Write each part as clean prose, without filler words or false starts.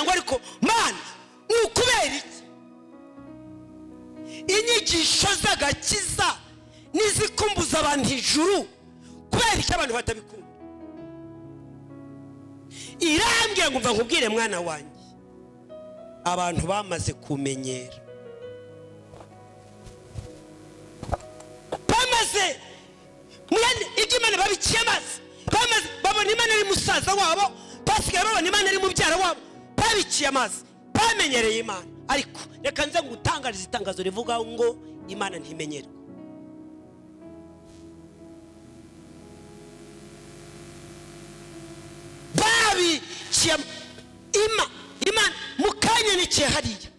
ngo ariko mana ukubera iki inyigisho z'agakiza nizikumbuza abantu ijuru kubera iki abantu batabikunda irambye ngo mva nkubwire mwana wanjye abantu bamaze kumenyera bamaze mwene igimana babikiye amazi bamaze babona Imana ari musaza wabo basigaye babona Imana ari mubyara wabo babikiye amazi bamenyereye Imana ariko reka nze ngutangarize itangazo rivuga ngo Imana ntimenyerwa babi Imana mukanya n'ikihe hariya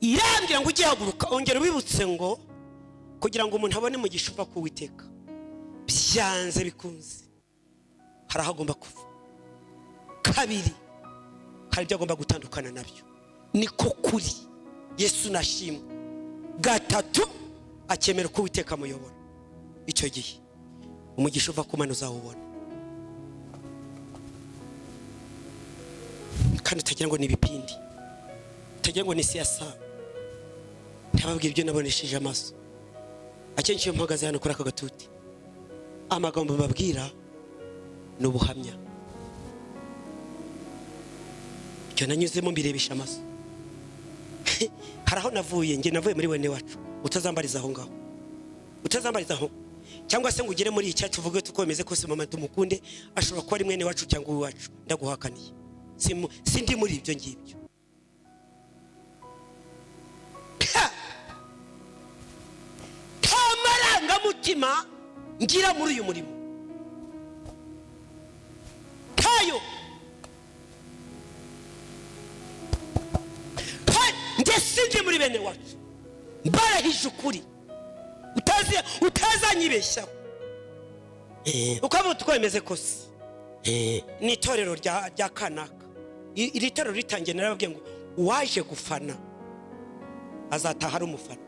irambwira ngo ugiye haguruka ongera ubibutse ngo kugira ngo umuntu abone mu gishupa kuwiteka byanze bikunze harahagomba kuva kabiri hari byagomba gutandukana nabyo niko kuri Yesu nashimwe gatatu akemera ko Uwiteka muyobora icyo gihe umugisha uva ku Mana uzawubona kandi utagira ngo ni ibipindi utagira ngo ni siyasa ntababwira ibyo nabonesheje amaso akenshi iyo mpagaze hano kuri aka gatuti amagambo mbabwira n'ubuhamya icyo nanyuzemo mbirebesha amaso haraho navuye nge navuye muri wene wacu utazambariza aho ngaho utazambariza aho cyangwa se ngo ugere muri icyacu uvuge tukomeze kose mama tumukunde ashobora kuba ari mwene wacu cyangwa uwacu ndaguhakaniye sindi muri ibyo ngibyo kamaranga mutima ngira muri uyu murimo kayo sindi muri bene wacu mbarahije ukuri utazanyibeshya ukavuga tukwemeze kose ni itorero rya kanaka iri torero ritangiye narababwiye ngo waje gufana azataha ari umufana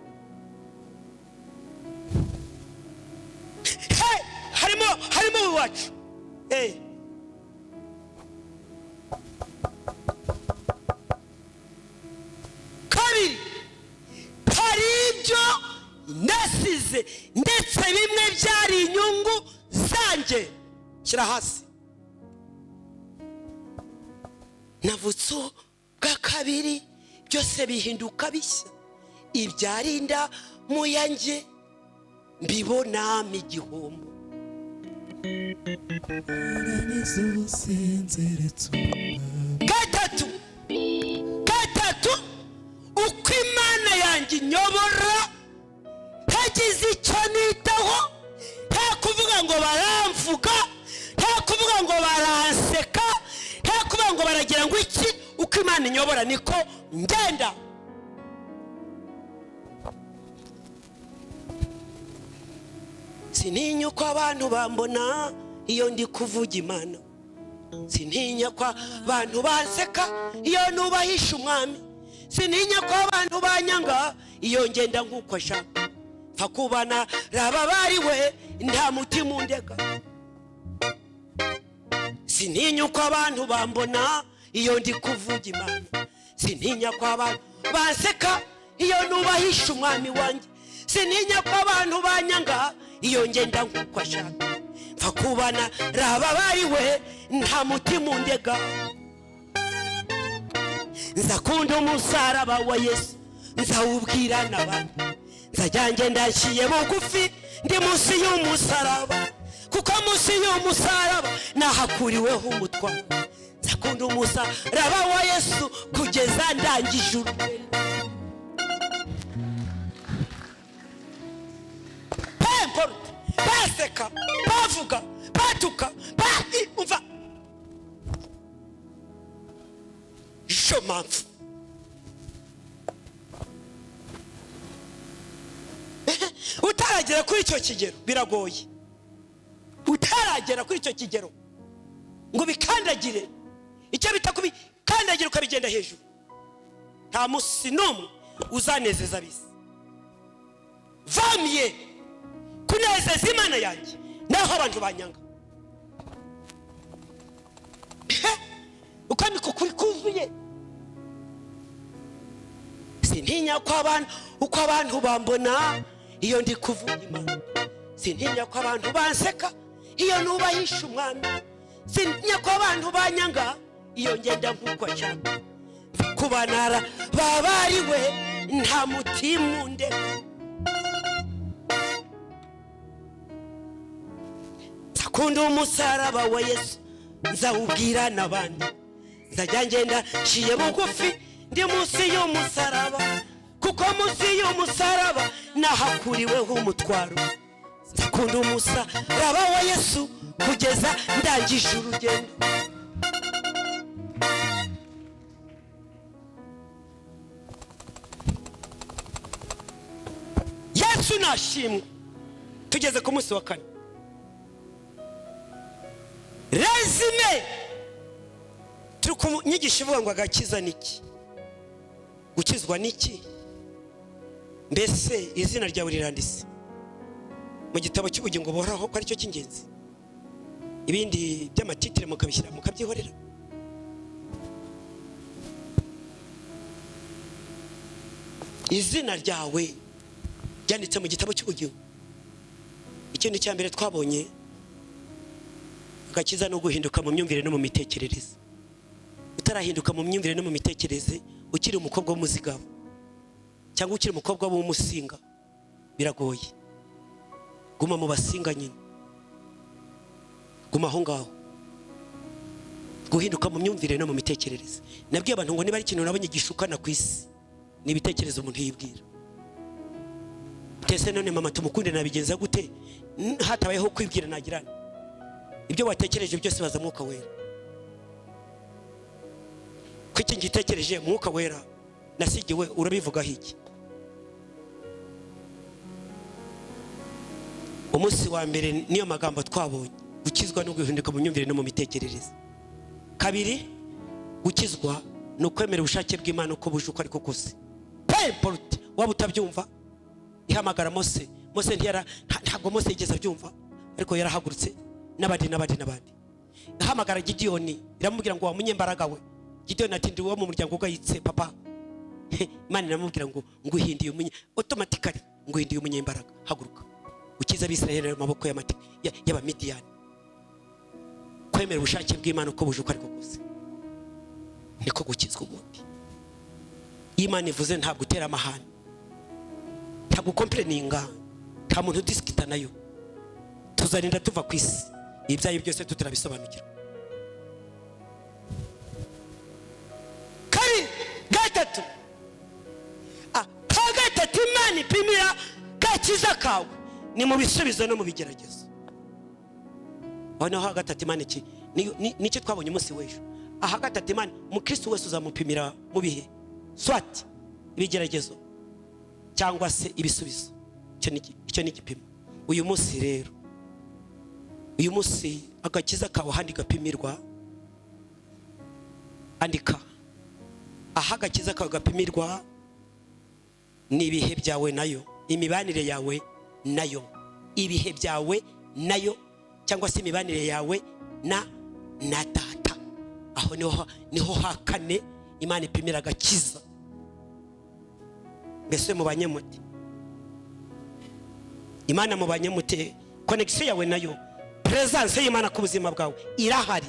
harimo iwacu kabiri hari ibyo nasize ndetse bimwe byari inyungu zanjye shyira hasi navutse bwa kabiri byose bihinduka bishya ibyarinda mu yanjye mbibonamo igihombo gatatu uko Imana yanjye inyobora ntagize icyo nitaho nta kuvuga ngo baramvuga nta kuvuga ngo baranseka nta kuvuga ngo baragira ngo iki uko Imana inyobora niko ngenda sintinya ko abantu bambona iyo ndi kuvuga Imana sintinya ko abantu banseka iyo nubahisha umwami sintinya ko abantu banyanga iyo ngenda nk'uko ashaka pfa kubana raba bariwe nta mutima undeka sintinya ko abantu bambona iyo ndi kuvuga Imana sintinya ko abantu banseka iyo nubahisha umwami wanjye sintinya ko abantu banyanga iyo ngenda nk'uko ashaka pfa kubana raba bariwe nta mutima undeka nzakunda umusaraba wa Yesu nzawubwira n'abandi nzajya ndashiye bugufi ndi munsi y'umusaraba kuko munsi y'umusaraba nahakuriweho umutwaro nzakunda umusaraba wa Yesu kugeza ndangije urugendo baseka bavuga batuka umva mpamvu utaragera kuri icyo kigero biragoye utaragera kuri icyo kigero ngo bikandagire icyo bita kubikandagira ukabigenda hejuru nta musi n'umwe uzanezeza bisi vamiye kunezeza Imana yanjye naho abantu banyanga ukamiko kuri kuzuye sintinya ko abantu uko abantu bambona iyo ndi kuvuga Imana, sintinya ko abantu banseka iyo nubahisha umwami, sintinya ko abantu banyanga iyo ngenda nkuko cyane, kubanara babariwe nta mutima unde. Sakunda umusaraba wa Yesu nzawubwira nabandi, nzajya ngenda nciye bugufi ndi munsi y'umusaraba, kuko munsi y'umusaraba nahakuriweho umutwaro. Nzakunda umusaraba wa Yesu kugeza ndangije urugendo. Yesu nashimwe. Tugeze ku munsi wa kane. Resume turi ku nyigisho ivuga ngo agakiza niki, gukizwa niki, mbese izina ryawe riranditse mu gitabo cy'ubugingo buhoraho ko ari cyo cy'ingenzi, ibindi by'amatitire mukabishyira mukabyihorera. Izina ryawe ryanditse mu gitabo cy'ubugingo. Ikintu cya mbere twabonye, agakiza no guhinduka mu myumvire no mu mitekerereze. Utarahinduka mu myumvire no mu mitekerereze, ukiri umukobwa w'umuzigabo cyangwa ukiri umukobwa w'umusinga, biragoye. Guma mu basinga nyine, guma aho ngaho. Guhinduka mu myumvire no mu mitekerereze, nabwiye abantu ngo niba ari ikintu nabonye gishukana ku isi ni ibitekerezo umuntu yibwira. Tese none mama tumukunde nabigenza gute hatabayeho kwibwira nagirana? Ibyo watekereje byose baza Mwuka Wera. Kwiki ngitekereje Mwuka Wera nasigiwe urabivuga hiki? Umunsi wa mbere niyo magambo twabonye, gukizwa no guhinduka mu myumvire no mu mitekerereze. Kabiri, gukizwa no kwemera ubushake bw'Imana uko buje uko ariko kose. Pempolte waba utabyumva ihamagara Mose. Mose ntabwo Mose yigeze abyumva, ariko yarahagurutse n'abandi. Ihamagara Gideyoni iramubwira ngo wa munyembaraga we. Gideyoni ati ndi wo mu muryango ugayitse papa. Imana iramubwira ngo nguhindiye automatically nguhindiye umunyembaraga, haguruka ukiza Abisirayeli mu maboko y'Abamidiyani. Kwemera ubushake bw'Imana uko buje uko ariko kose niko gukizwa ubundi. Imana ivuze ntabwo utera amahane, ntabwo complaininga, nta muntu diskita nayo. Tuzarinda tuva ku isi ibyayi byose tutarabisobanukirwa. Kari gatatu gatatu, Imana ipimira gakiza kawe ni mu bisubizo no mu bigeragezo. Aho naho gatatu Imana iki nicyo twabonye umunsi w'ejo. Aha gatatu Imana umukristo wese uzamupimira mu bihe swat ibigeragezo cyangwa se ibisubizo. Icyo ni igipimo. Uyu munsi rero, uyu munsi agakiza kawe handi gapimirwa, andika aha agakiza kawe gapimirwa ni ibihe byawe nayo, imibanire yawe nayo, ibihe byawe nayo, cyangwa se imibanire yawe na data. Aho niho hakane Imana ipimira agakiza. Mbese mubanye mute? Imana mubanye mute? Connection yawe nayo, presence y'Imana ku buzima bwawe irahari.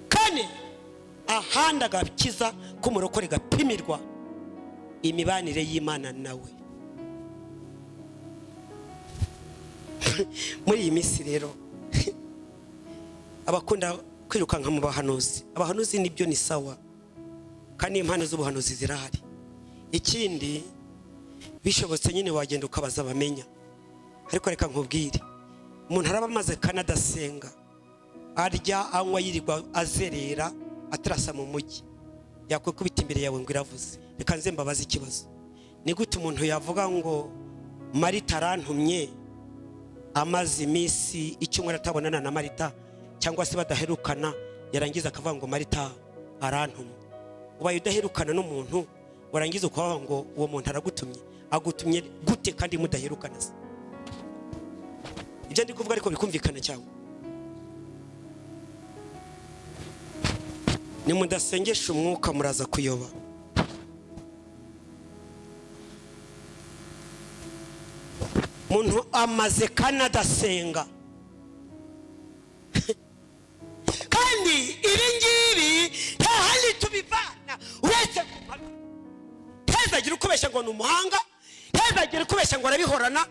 Kane, ahanda gakiza k'umurokore gapimirwa imibanire y'Imana nawe. Muri iyi minsi rero abakunda kwirukanka mu bahanuzi, abahanuzi nibyo ni sawa kandi impano z'ubuhanuzi zirahari. Ikindi bishobotse nyine wagenda ukabaza bamenya, ariko reka nkubwire, umuntu araba amaze kanadasenga, arya anywa yirirwa azerera atarasa mu mujyi, yakwikubita imbere yawe ngo iravuze. Reka nze mbabaze ikibazo, ni gute umuntu yavuga ngo Marita arantumye amaze iminsi icyumweru atabonana na Marita cyangwa se badaherukana, yarangiza akavuga ngo Marita arantumye? Ubaye udaherukana n'umuntu warangiza ukavuga ngo uwo muntu aragutumye? Agutumye gute kandi mudaherukana se? Ibyo ndi kuvuga ariko bikumvikana cyangwa? nimudasengesha umwuka muraza kuyoba. Muntu amaze kanadasenga kandi ibi ngibi nta handi tubivana uretse kumana. Ntazagira ukubeshya ngo ni umuhanga, ntazagira ukubeshya ngo arabihorana,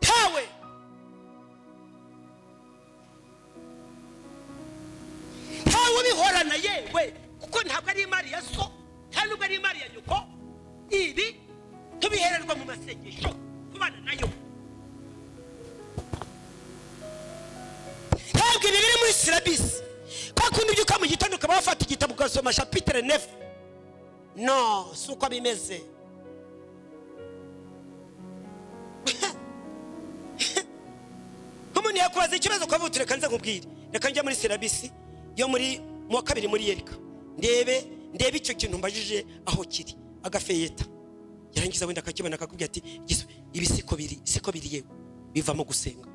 ntawe. Ntawe ubihorana yewe, kuko ntabwo ari imari ya so, nta nubwo ari imari ya nyuko. Ibi tubihererwa mu masengesho kubana nayo. Ntabwo ibi biri muri silabisi. Kwa kundi ubyuka mu gitondo ukaba wafata igitabo ugasoma chapitre 9. No, suko bimeze. Umuntu yakubaza ikibazo kwa buture kanze nkubwire. Reka njya muri silabisi yo muri mu wa kabiri muri Yerika. Ndebe icyo kintu mbajije aho kiri. Agafeyeta. Yarangiza wenda akakibona akakubwira ati giso ibi siko biri yewe. Bivamo gusenga.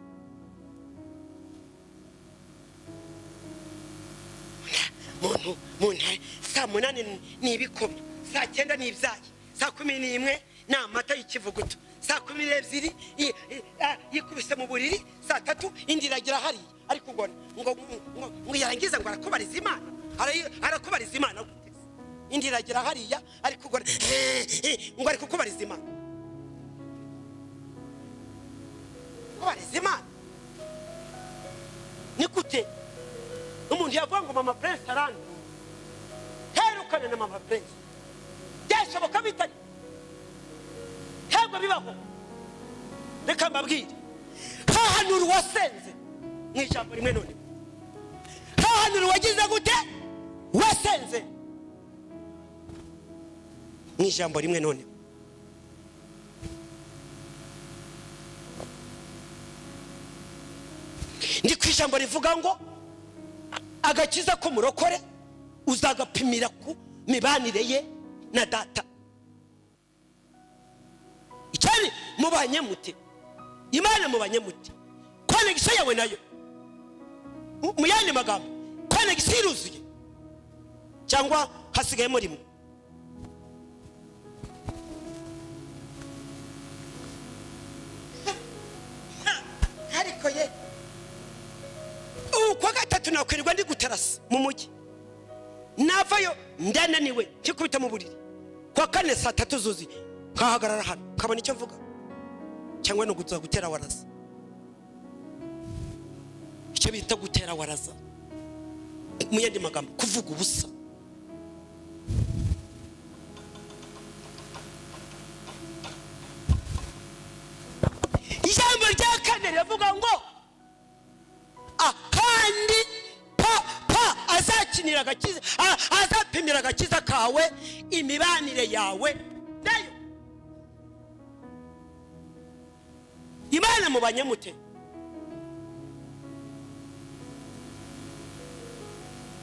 Muntu saa 8 ni ibikoma, saa 9 ni ibyayi, saa 11 ni amata y'ikivuguto, saa 12 yikubise mu buriri, saa 3 indi iragira hari ariko ngo yarangiza ngo arakubariza Imana, arakubariza Imana gute? Indi iragira hariya ariko ngo ari kukubariza Imana. Kubariza Imana ni gute? Umuntu yavuga ngo mama Prince arandi herukana na mama Prince byashoboka bitari? Ntabwo bibaho. Reka mbabwire, hahanura wasenze mu ijambo rimwe none, hahanura wagize gute wasenze mu ijambo rimwe none. Ndi ku ijambo rivuga ngo agakiza ko murokore uzagapimira ku mibanire ye na data. Icyari mubanye mute, Imana mubanye mute, connection yawe nayo mu yandi magambo connection iruzuye cyangwa hasigaye muri mwe? Ariko ye kwa gatatu nakwirirwa ndi guterasa mu mujyi, navayo ndananiwe nkikubita mu buriri. Kwa kane saa 3 zuzi nkahagarara hano kabona icyo mvuga, cyangwa no gutera waraza. Icyo bita gutera waraza mu yandi magambo kuvuga ubusa. Ijambo rya kane rivuga ngo kandi azakinira agakiza, azapimira agakiza kawe imibanire yawe nayo. Imana mubanye mute?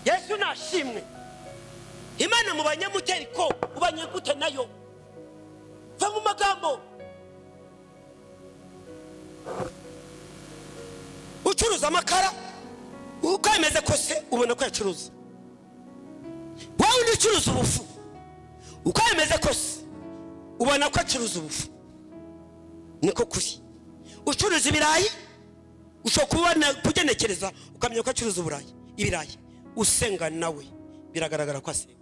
Yesu nashimwe. Imana mubanye mute ariko ubanye gute nayo? Va mu magambo. Ucuruza amakara ukameze kose ubona ko yacuruza. Wawe ucuruza ubufu ukameze kose ubona ko acuruza ubufu. Niko kuri. Ucuruza ibirayi ushobora kugenekereza ukamenya ko acuruza ibirayi. Usenga nawe biragaragara ko asenga.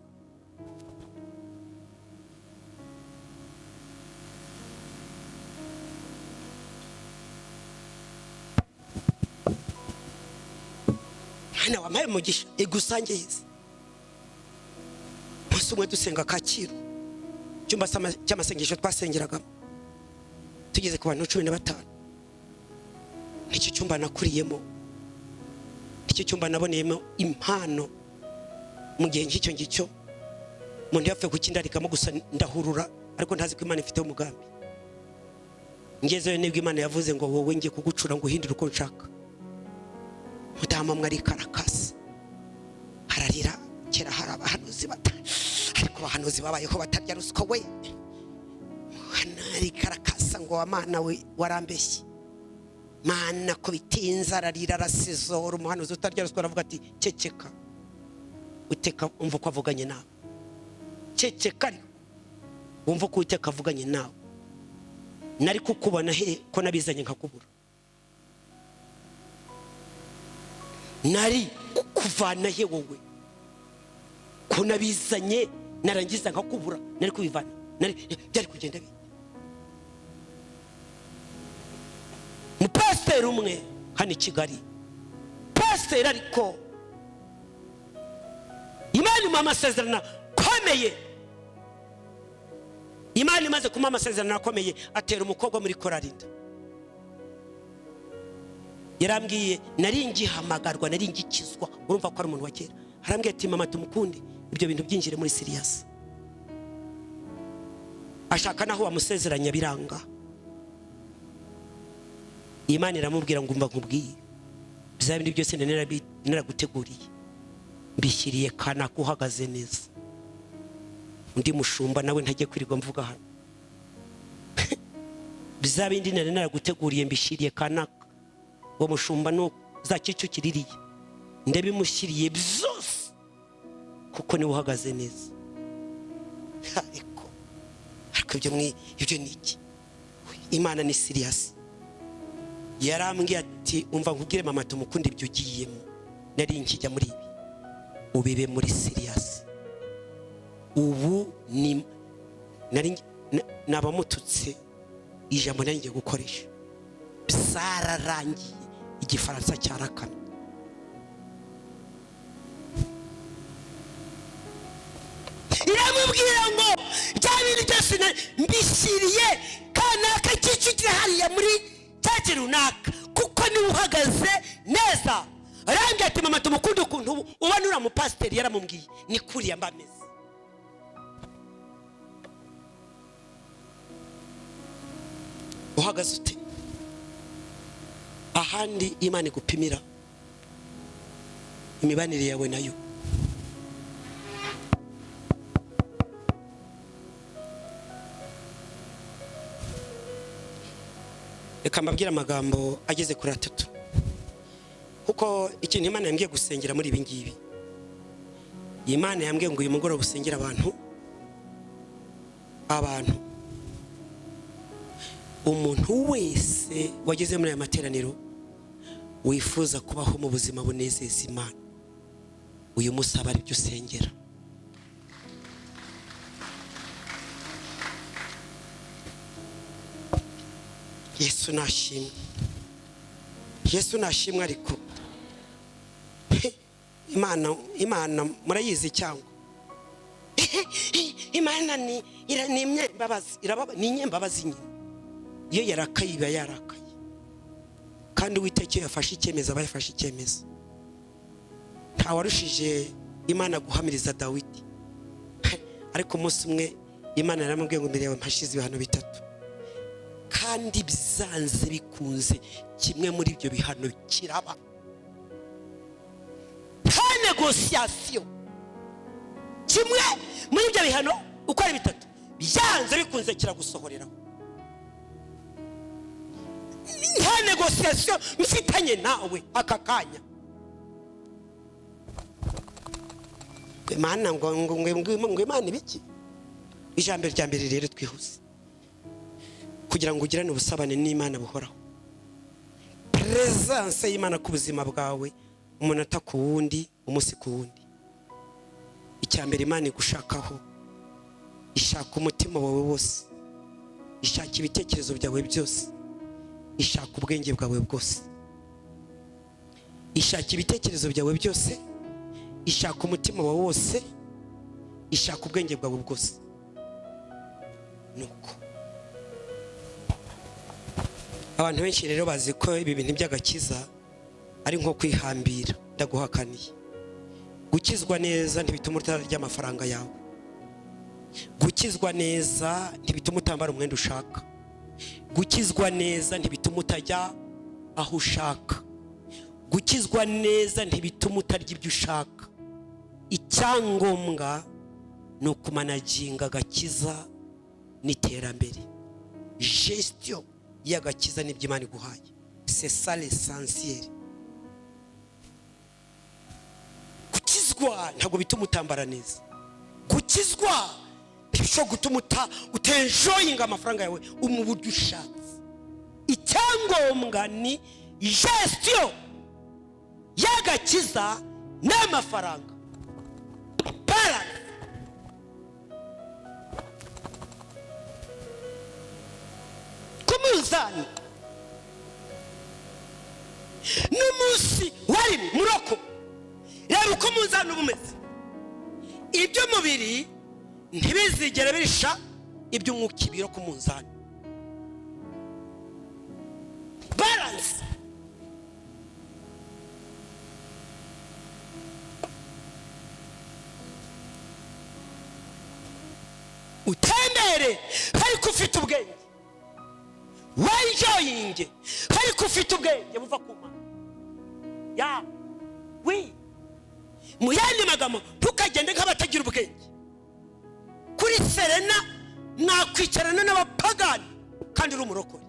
Hana wamaye mugisha igusange hizi. Musumwe dusenga Kacyiru. Cyumba cy'amasengesho twasengeragamo. Tugeze ku bantu 15. Nicyo cyumba nakuriyemo. Nicyo cyumba naboneyemo impano mu gihe ngicyo. Umuntu yapfuye kukindarikamo gusa ndahurura ariko ntazi ko Imana ifite umugambi. Ngezeyo nibwo Imana yavuze ngo wowe ngiye kugucura ngo uhindure uko nshaka. Mutama mwari karakasi hararira kera haraba hanuzi ariko abahanuzi babayeho batarya ruswa we. Hanari karakasa ngo Amana we warambeshye. Mana ko bitinza ararira arasizora umuhanuzi utarya ruswa aravuga ati ceceka. uteka umva ko avuganye nawe. Ceceka ariko umva ko uteka avuganye nawe. Nari kukubona he ko nabizanye nkakubura. Nari kukuvana he wowe ko nabizanye narangiza nkakubura. Nari kubivana. Nari byari kugenda bite? Pastor umwe hano Kigali. Pastor ariko Imana mu amasezerano komeye. Imana imaze kuma amasezerano akomeye atera umukobwa muri korarinda. Yarambwiye nari ngihamagarwa nari ngikizwa. Urumva ko ari umuntu wa kera. Harambwiye ati mama tumukunde ibyo bintu byinjire muri serious. Ashaka naho wamusezeranya biranga. Imana iramubwira ngo umva nkubwiye bizabindi byose naraguteguriye mbishyiriye kana kuhagaze neza. Undi mushumba nawe ntagiye kwirirwa mvuga hano. Bizabindi naraguteguriye mbishyiriye kana wo mushumba no za Kicukiririye ndabimushyiriye byose kuko ni uhagaze neza. Ariko ibyo ni iki? Imana ni serious. Yarambwiye ati umva nkugire mama tumukunde ibyo ugiyemo nari nkijya muri ibi ubibe muri serious. Ubu ni nari nabamututse ijambo nari ngiye gukoresha byararangiye igifaransa cyarakana. Iramubwira ngo byabindi byose mbishyiriye kanaka Kicukira hariya muri taje runaka kuko ni uhagaze neza. Arambye ati mama tumukunde ukuntu ubanura mu pastor yaramubwiye ni kuriya mbameze. Uhagaze ute? Ahandi Imana igupimira imibanire yawe nayo. Reka mbabwira amagambo ageze kuri 3 kuko ikintu Imana yambwiye gusengera muri ibi ngibi. Imana yambwiye ngo uyu mugoroba usengera abantu umuntu wese wageze muri aya materaniro wifuza kubaho mu buzima bunezeza Imana uyu musaba ari byo usengera. Yesu nashimwe. Yesu nashimwe ariko Imana murayizi cyangwa Imana ni imyembabazi irababa ni inyembabazi nyine. Iyo yarakaye iba yarakaye kandi Uwiteka yafashe icyemezo abayafashe icyemezo. Nta warushije Imana guhamiriza Dawidi ariko umunsi umwe Imana yaramubwiye ngo mbere yawe mpashize ibihano 3 kandi bizanze bikunze kimwe muri ibyo bihano kiraba. Nta negociation kimwe muri ibyo bihano uko ari 3 byanze bikunze kiragusohorera. Nta negociation mfitanye nawe aka kanya. Imana ngo Imana ibiki? Ijambo rya mbere rero twihuse kugira ngo ugirane ubusabane n'Imana buhoraho. Presence y'Imana ku buzima bwawe umunota ku wundi umunsi ku wundi. Icyambere Imana igushakaho ishaka umutima wawe wose, ishaka ibitekerezo byawe byose, ishaka ubwenge bwawe bwose, ishaka ibitekerezo byawe byose, ishaka umutima wawe wose, ishaka ubwenge bwawe bwose. Nuko abantu benshi rero bazi ko ibi bintu by'agakiza ari nko kwihambira. Ndaguhakaniye. Gukizwa neza ntibituma utarya amafaranga yawe. Gukizwa neza ntibituma utambara umwenda ushaka. Gukizwa neza ntibituma utajya aho ushaka. Gukizwa neza ntibituma utarya ibyo ushaka. Icyangombwa ni ukumanaginga agakiza n'iterambere. Gestion y'agakiza n'ibyo Imana iguhaye. C'est ça l'essentiel. gukizwa ntabwo bituma utambara neza. Gukizwa bisho gutuma utenjoyinga amafaranga yawe umuburyo ushatse. Icyangombwa ni gestion y'agakiza n'amafaranga. Balance. Kumunzani n'umunsi wari muroko rero uko munzani ubumeze, iby'umubiri ntibizigere birisha iby'umwuka ibiro ku munzani. Balance. Utembere ariko ufite ubwenge, wenjoyinge ariko ufite ubwenge buva ku Mana yawe. Mu yandi magambo ntukagende nk'abatagira ubwenge. Kuri Serena mwakwicarana n'abapagani kandi uri umurokore.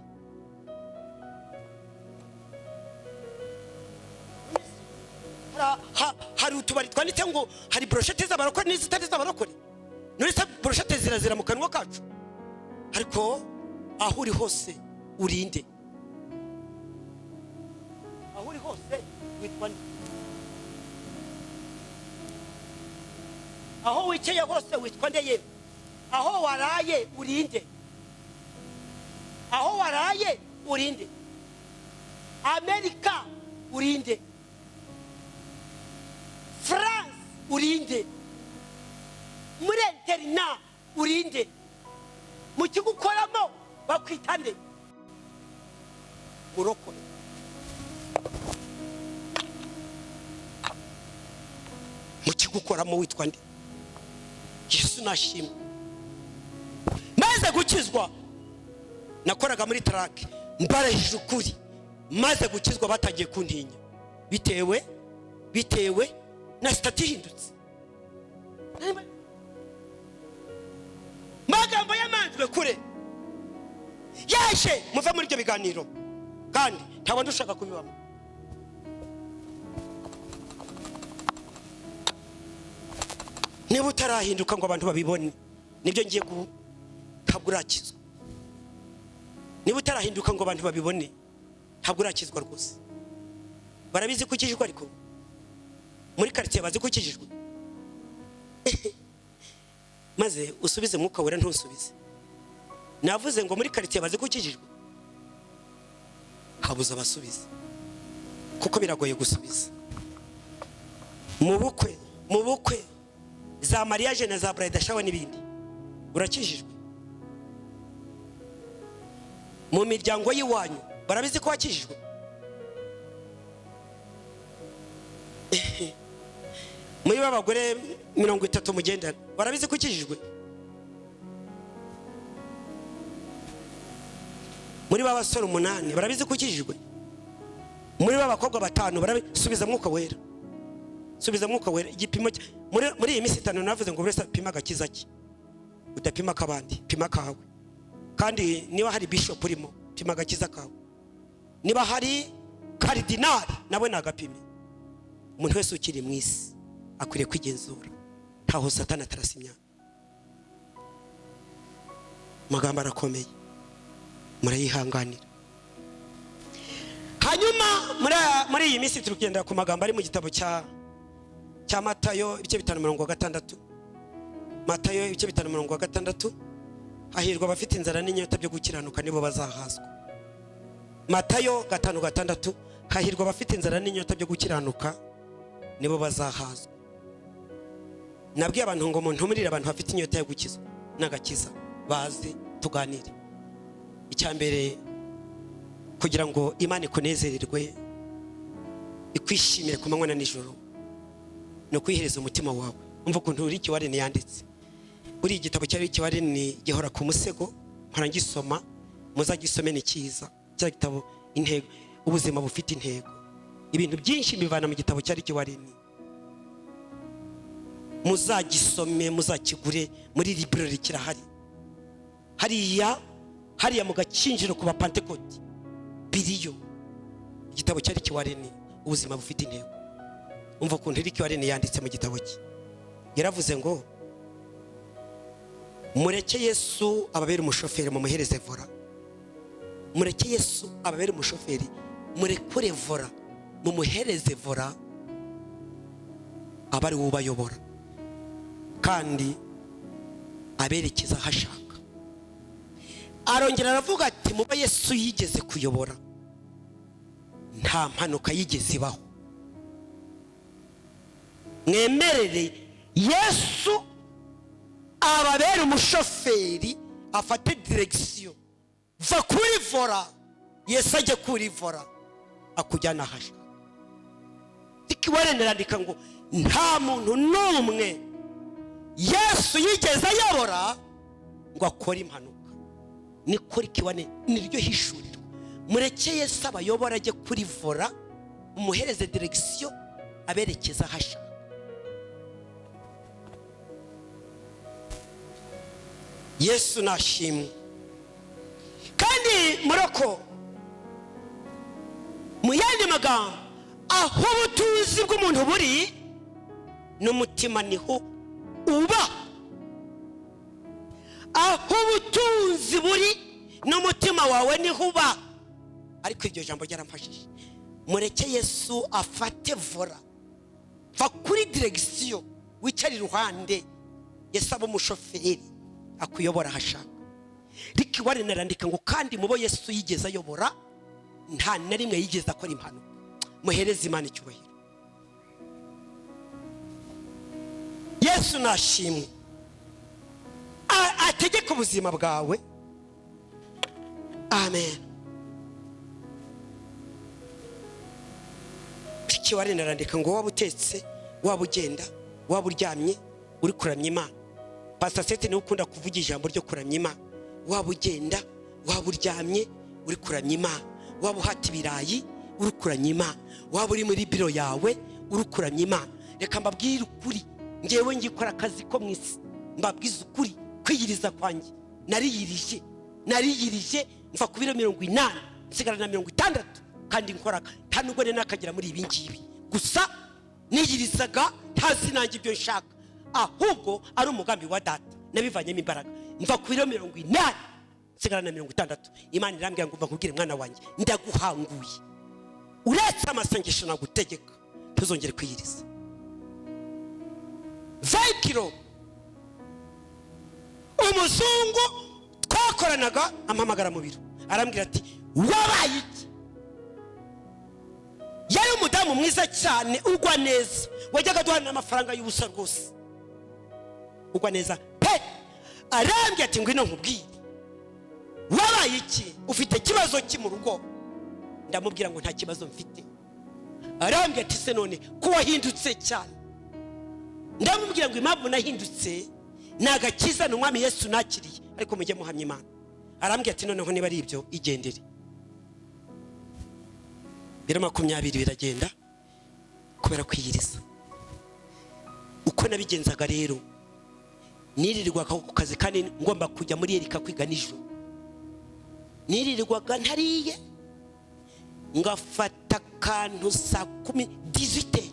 Hari utubari twanditse ngo hari brochette z'abarokore n'izitari z'abarokore. Nurisa brochette zirazira mu kanwa kacu, ariko aho uri hose urinde. Aho uri hose witwa nde? Aho wikeye hose witwa nde yewe? Aho waraye urinde. Aho waraye urinde. Amerika urinde. France urinde. Muri interina urinde. Mu kigukoramo bakwitande urokore. Mu kigukoramo witwa nde? Yesu nashimwe. Maze gukizwa nakoraga muri track mbarahije ukuri, maze gukizwa batagiye kuntinya bitewe na stati hindutse. Magambo yamanzwe kure yaje muva muri ibyo biganiro kandi ntabwo ndushaka kubibamo. Niba utarahinduka ngo abantu babibone nibyo ngiye ntabwo urakizwa. Niba utarahinduka ngo abantu babibone ntabwo urakizwa rwose. Barabizi ko ukijijwe ariko muri quartier bazi ko ukijijwe. Maze usubize mwuka wera ntusubize. Navuze ngo muri quartier bazi ko ukijijwe. Habuza abasubize kuko biragoye gusubiza. Mu bukwe za mariage na za bride shower n'ibindi urakijijwe. Mu miryango yiwanyu barabizi ko wakijijwe. Muri babagore 30 mugendana barabizi ko ukijijwe. Muri babasore 8 barabizi ko ukijijwe. Muri babakobwa 5 barabisubiza mwuka wera. Subiza mwuka wera. Igipimo muri iyi minsi 5 navuze ngo buri wese apima agakiza ki. Udapima kabandi, pima kawe. Kandi niba hari bishop urimo pima agakiza kawe. Niba hari cardinal nawe nagapime. Umuntu wese ukiri mu isi akwiriye kwigenzura ntaho Satani atarasimya. Magambo arakomeye murayihanganira. Hanyuma muri iyi minsi turukenda ku magambo ari mu gitabo cya Matayo ibice 5:6. Matayo ibice 5:6. Hahirwa abafite inzara n'inyota byo gukiranuka nibo bazahazwa. Matayo 5:6. Hahirwa abafite inzara n'inyota byo gukiranuka nibo bazahazwa. Nabwiye abantu ngo umuntu umurira abantu bafite inyota yo gukizwa n'agakiza bazi tuganire. Icyambere kugira ngo Imana ikunezererwe ikwishimire ku manywa na nijoro no kwihereza umutima wawe. Umva ukuntu uri Kiwarene yanditse. Uri igitabo cyari Kiwarene gihora ku musego nkarangisoma muzagisome ni cyiza. Cya gitabo intego ubuzima bufite intego. Ibintu byinshi bivana mu gitabo cyari Kiwarene. Muzagisome muzakigure muri library kirahari. Hariya mu gakinjiro ku bapantekote biriyo. Igitabo cyari Kiwarene ubuzima bufite intego. umva ukuntu Eric Warren yanditse mu gitabo cye. Yaravuze ngo mureke Yesu ababere umushoferi mu muhereze vora. Mureke Yesu ababere umushoferi, murekure vora mu muhereze vora, abari ubayobora kandi aberekeza hashaka. Arongera aravuga ati muba Yesu yigeze kuyobora nta mpanuka yigeze ibaho. Mwemerere Yesu ababere umushoferi, afate direction, va kuri vora, Yesu ajye kuri vora akujyana hashaka. Ikiwarenera ndika ngo nta muntu n'umwe Yesu yigeze ayobora ngo akore impanuka. Nikora ikiwane niryo hishuriro. Mureke Yesu abayobora ajye kuri vora, umuhereze direction, aberekeza hashaka. Yesu nashimwe. Kandi muroko mu yandi magambo, aho ubutunzi bw'umuntu buri n'umutima niho uba. Aho ubutunzi buri n'umutima wawe niho uba. Ariko iryo jambo ryaramfashije. Mureke Yesu afate vora, va kuri direction, wicari ruhande, Yesu aba umushoferi akuyobora hashaka. Rick Warren arandika ngo kandi mubo Yesu yigeze ayobora nta na rimwe yigeze akora impanuka. Muhereze Imana icyubahiro. Yesu nashimwe. Ategeka ubuzima bwawe. Amen. Rick Warren arandika ngo waba utetse, waba ugenda, waba uryamye, uri kuramya Imana. Pastor Seth ni ukunda kuvuga ijambo ryo kuramya Imana. Waba ugenda, waba uryamye, uri kuramya Imana. Waba uhata ibirayi, uri kuramya Imana. Waba uri muri biro yawe, uri kuramya Imana. Reka mbabwire ukuri, ngewe ngikora akazi ko mwisi. Mbabwiza ukuri, kwiyiriza kwanjye nariyirije mfa ku biro 80 nsigara na 60 kandi nkoraga nta nubwo nakagira muri ibi ngibi. Gusa niyirizaga ntazi nanjye ibyo nshaka, ahubwo ari umugambi wa data nabivanyemo imbaraga. Mva ku biro 80 nsigara na 60. Imana irambwira ngo mbakubwire mwana wanjye, ndaguhanguye, uretse amasengesho nagutegeka ntuzongere kwiyiriza. 5 kilo umuzungu twakoranaga ampamagara mu biro arambwira ati wabaye iki? Yari umudamu mwiza cyane ugwa neza, wajyaga duhana amafaranga y'ubusa rwose, ugwa neza pe. Arambwira ati ngwino nkubwire wabaye iki, ufite kibazo ki mu rugo? Ndamubwira ngo nta kibazo mfite. Arambwira ati se none ko wahindutse cyane? Ndamubwira ngo impamvu nahindutse nagakiza n'umwami Yesu nakiriye, ariko mujye muhamya Imana. Arambwira ati noneho niba ari ibyo igendere. Biro 20 biragenda kubera kwiyiriza. Uko nabigenzaga rero, nirirwaga ku kazi kandi ngomba kujya muri Erika kwiga nijoro. Nirirwaga ntariye, ngafata kantu saa 18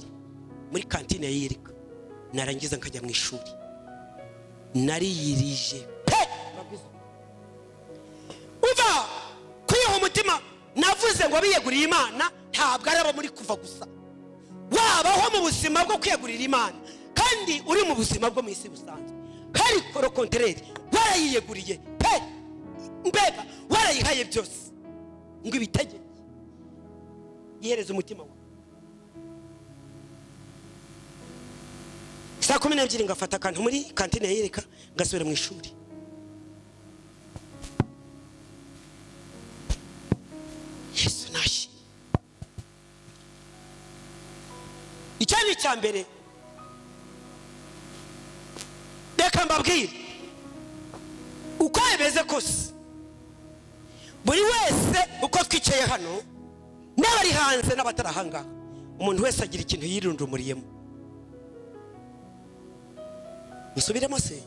muri kantine ya Erika, narangiza nkajya mu ishuri. Nariyirije pe. Uva kwiha umutima navuze ngo biyeguriye Imana ntabwo araba muri kuva gusa. Wabaho mu buzima bwo kwiyegurira Imana kandi uri mu buzima bwo mu isi busanzwe. Hari koro kontrere warayiyeguriye pe, mbega warayihaye byose ngo ibitegeke yihereze umutima wawe. Saa 12 ngafata akantu muri kantine ya Erika ngasubira mu ishuri. Yesu nashi. Icyani cya mbere reka mbabwire uko yebeze kose, buri wese uko twicaye hano n'abari hanze n'abatarahanga, umuntu wese agira ikintu yirundumuriyemo. Musubiremo se,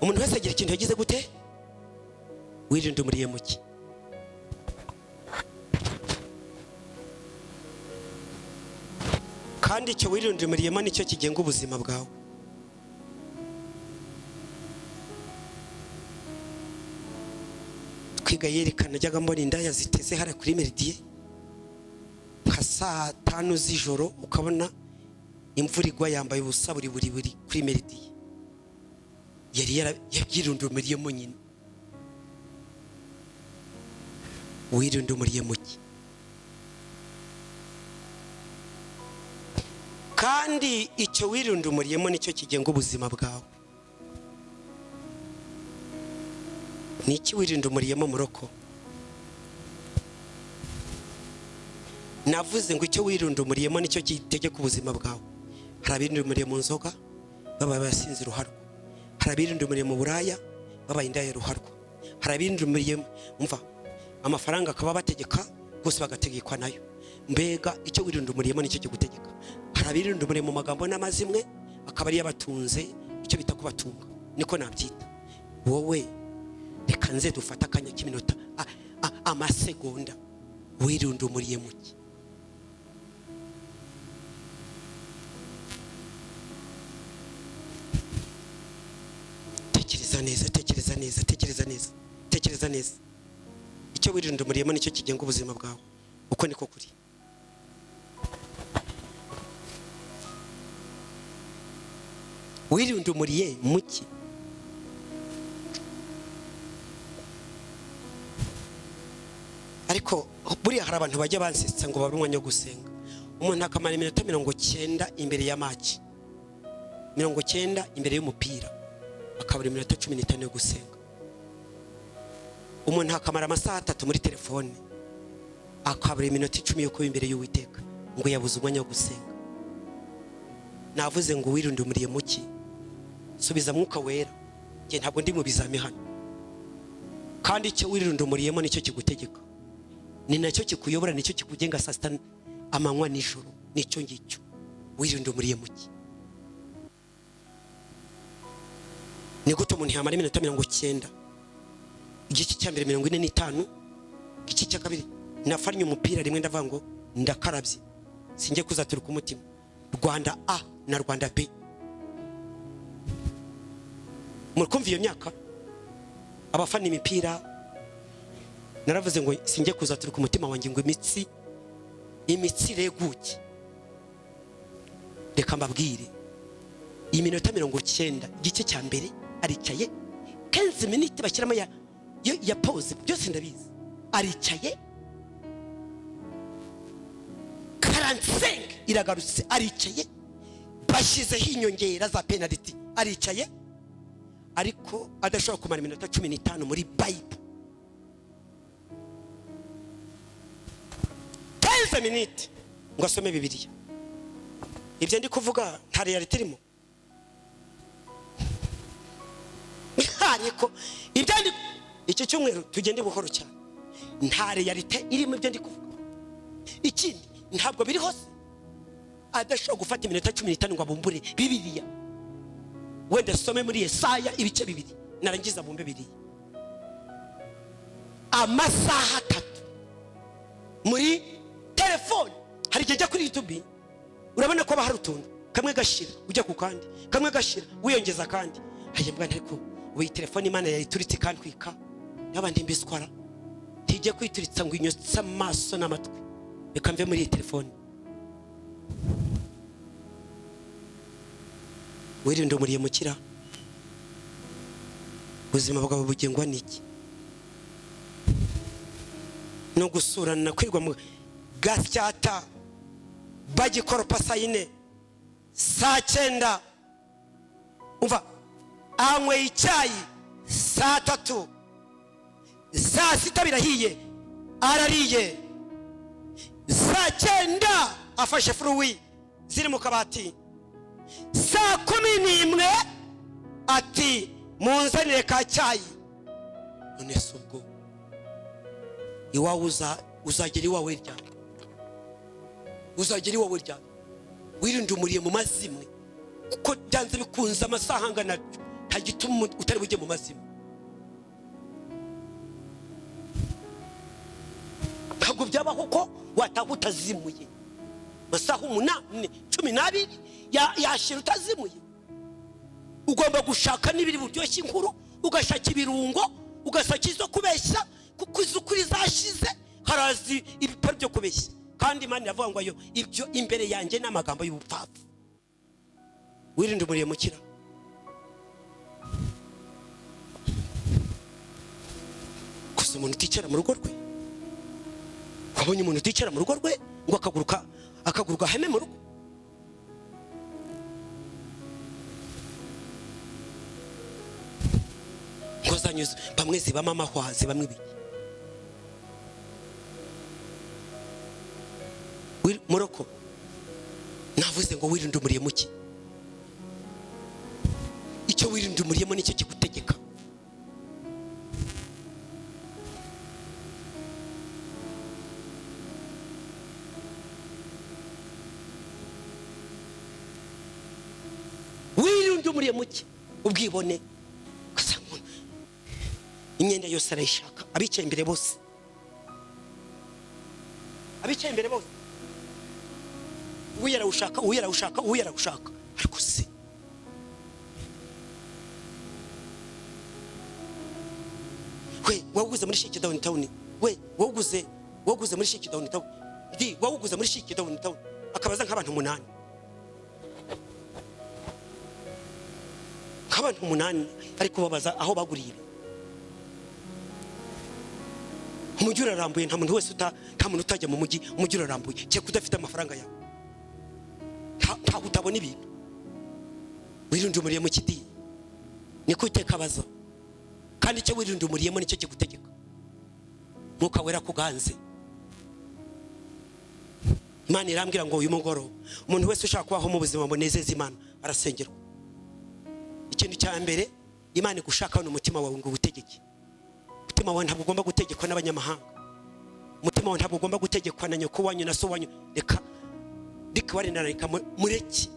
umuntu wese agira ikintu yagize gute? Wirundumuriye muki? kandi icyo wirundumiriyemo nicyo kigenga ubuzima bwawe. Kwiga yerekana najyaga mbona indaya ziteze hara kuri Meridiye nka saa 5 z'ijoro, ukabona imvura igwa yambaye ubusa buri kuri Meridiye. Yari yabyirundumiriyemo nyine. Wirundumuriyemo ki? Kandi icyo wirundumuriyemo nicyo kigenga ubuzima bwawe. Niki wirundumuriyemo muroko? Navuze ngo icyo wirundumuriyemo nicyo kitegeka ubuzima bwawe. Harabirundumuriye mu nzoga baba basinze ruharwa, harabirundumuriye mu buraya baba indaye ruharwa, harabirundumuriye umva amafaranga akaba bategeka bose bagategekwa nayo. Mbega icyo wirundumuriyemo nicyo kigutegeka. Harabirundumuriye mu magambo n'amazimwe akaba ari yabatunze, icyo bita kubatunga niko nabyita. Wowe reka nze dufata akanya k'iminota amasegonda, wirundumuriye muki? Tekereza neza. Icyo wirundumuriyemo nicyo kigenga ubuzima bwawe. Uko niko kuri. Wirundumuriye muki? Ariko buriya hari abantu bajya bansetsa ngo bari umwanya wo gusenga. Umuntu akamara iminota 90 imbere ya match, 90 imbere y'umupira, akabura iminota 15 yo gusenga. Umuntu akamara amasaha 3 muri telefone, akabura iminota 10 yo kuba imbere y'Uwiteka, ngo yabuze umwanya wo gusenga. Navuze ngo wirundumuriye muki? Subiza Mwuka Wera, nge ntabwo ndi mu bizami hano. Kandi icyo wirundumuriyemo nicyo kigutegeka, ni nacyo kikuyobora, nicyo kikugenga saa 6 amanywa n'ijoro. Nicyo ngicyo wirundumuriye muki? Ni gute umuntu yamara iminota 90, igice cya mbere 45, igice cya kabiri nafanye umupira rimwe ndavuga ngo ndakarabye singe kuzaturuka umutima. Rwanda A na Rwanda B. Murikumva iyo myaka abafana imipira, naravuze ngo singe kuzaturuka umutima wanjye ngo imitsi reguke. Reka mbabwire, iminota 90 igice cya mbere aricaye, 15 minutes bashyiramo ya pause, byose ndabizi. Aricaye 45 iragarutse, aricaye bashizeho inyongera za penalty, aricaye. Ariko adashobora kumara iminota 15 muri Bible. 15 minutes ngo asome Bibiliya. Ibyo ndi kuvuga nta reality irimo. Ariko ibyo iki cyumweru tugende buhoro cyane, nta reality irimo ibyo ndi kuvuga. Ikindi ntabwo biri hose. Adashobora gufata iminota 15 ngo abumbure Bibiliya. Wenda some muri Yesaya ibice 2 narangiza bumbe 2. Amasaha 3 muri telefone. Hari igihe kuri YouTube urabona ko bahari utuntu, kamwe gashira ujya ku kandi, kamwe gashira wiyongeza kandi. Hayembwa ariko we telefone Imana yayituritse kandi kwika n'abandi mbiswara tijye kwituritsa ngo inyotsa amaso n'amatwi. Reka mve muri telefone. Wirundumuriye mukira? Ubuzima bwawe bugengwa niki? No gusurana kwirwa mu gasyata bagikoropa sayine saa 9, umva anywe icyayi saa 3, saa 6 birahiye arariye, saa 9 afashe fruwi ziri mu kabati, saa 11 ati munzanire ka cyayi. None subwo iwawe uzagera iwawe rya, uzagera iwawe rya. Wirundumuriye mu mazimwe kuko byanze bikunze amasaha angana nta gituma utari bujye mu mazimwe. Ntabwo byabaho ko wataha utazimuye. masaha 8 12 yashira utazimuye. Ugomba gushaka n'ibiri buryoshye inkuru, ugashaka ibirungo, ugashaka izo kubeshya, kuko izukuri zashize harazi ibiparo byo kubeshya. Kandi Imana yavuga ngo ayo ibyo imbere yanjye n'amagambo y'ubupfapfa. Wirinde umuriye mukira. Kusa umuntu uticara mu rugo rwe. Wabonye umuntu uticara mu rugo rwe ngo akaguruka heme mu rugo. Ngo zanyuze bamwe zibama amahwazi bamwe ibiki. Muroko navuze ngo wirinde umuriye muki. Icyo wirinde umuriyemo nicyo kigutegeka. Wirinde umuriye muki ubwibone. Imyenda yose arayishaka, abicaye imbere bose. Abicaye imbere bose. Uyera ushaka. Ariko se we waguze muri Shiki Down Town. We waguze muri Shiki Down Town. Ndi waguze muri Shiki Down Town. Akabaza nk'abantu 8. Nk'abantu 8 ariko babaza aho baguriye. Umujyi urarambuye, nta muntu wese nta muntu utajya mu mujyi. Umujyi urarambuye cyo kudafite amafaranga yawe. Nta utabona ibintu. Wirinde umuriye mu kidi niko utekabaza. Kandi cyo wirinde umuriyemo nicyo kigutegeka. Mwuka wera kuganze. Imana irambwira ngo uyu mugoro umuntu wese ushaka kwaho mu buzima bunezeza Imana arasengerwa. Ikintu cya mbere Imana igushaka no umutima wawe ngo utegeke. Umutima wawe ntabwo ugomba gutegekwa n'abanyamahanga. Umutima wawe ntabwo ugomba gutegekwa na nyoko wanyu na so wanyu. Reka wari nareka mureki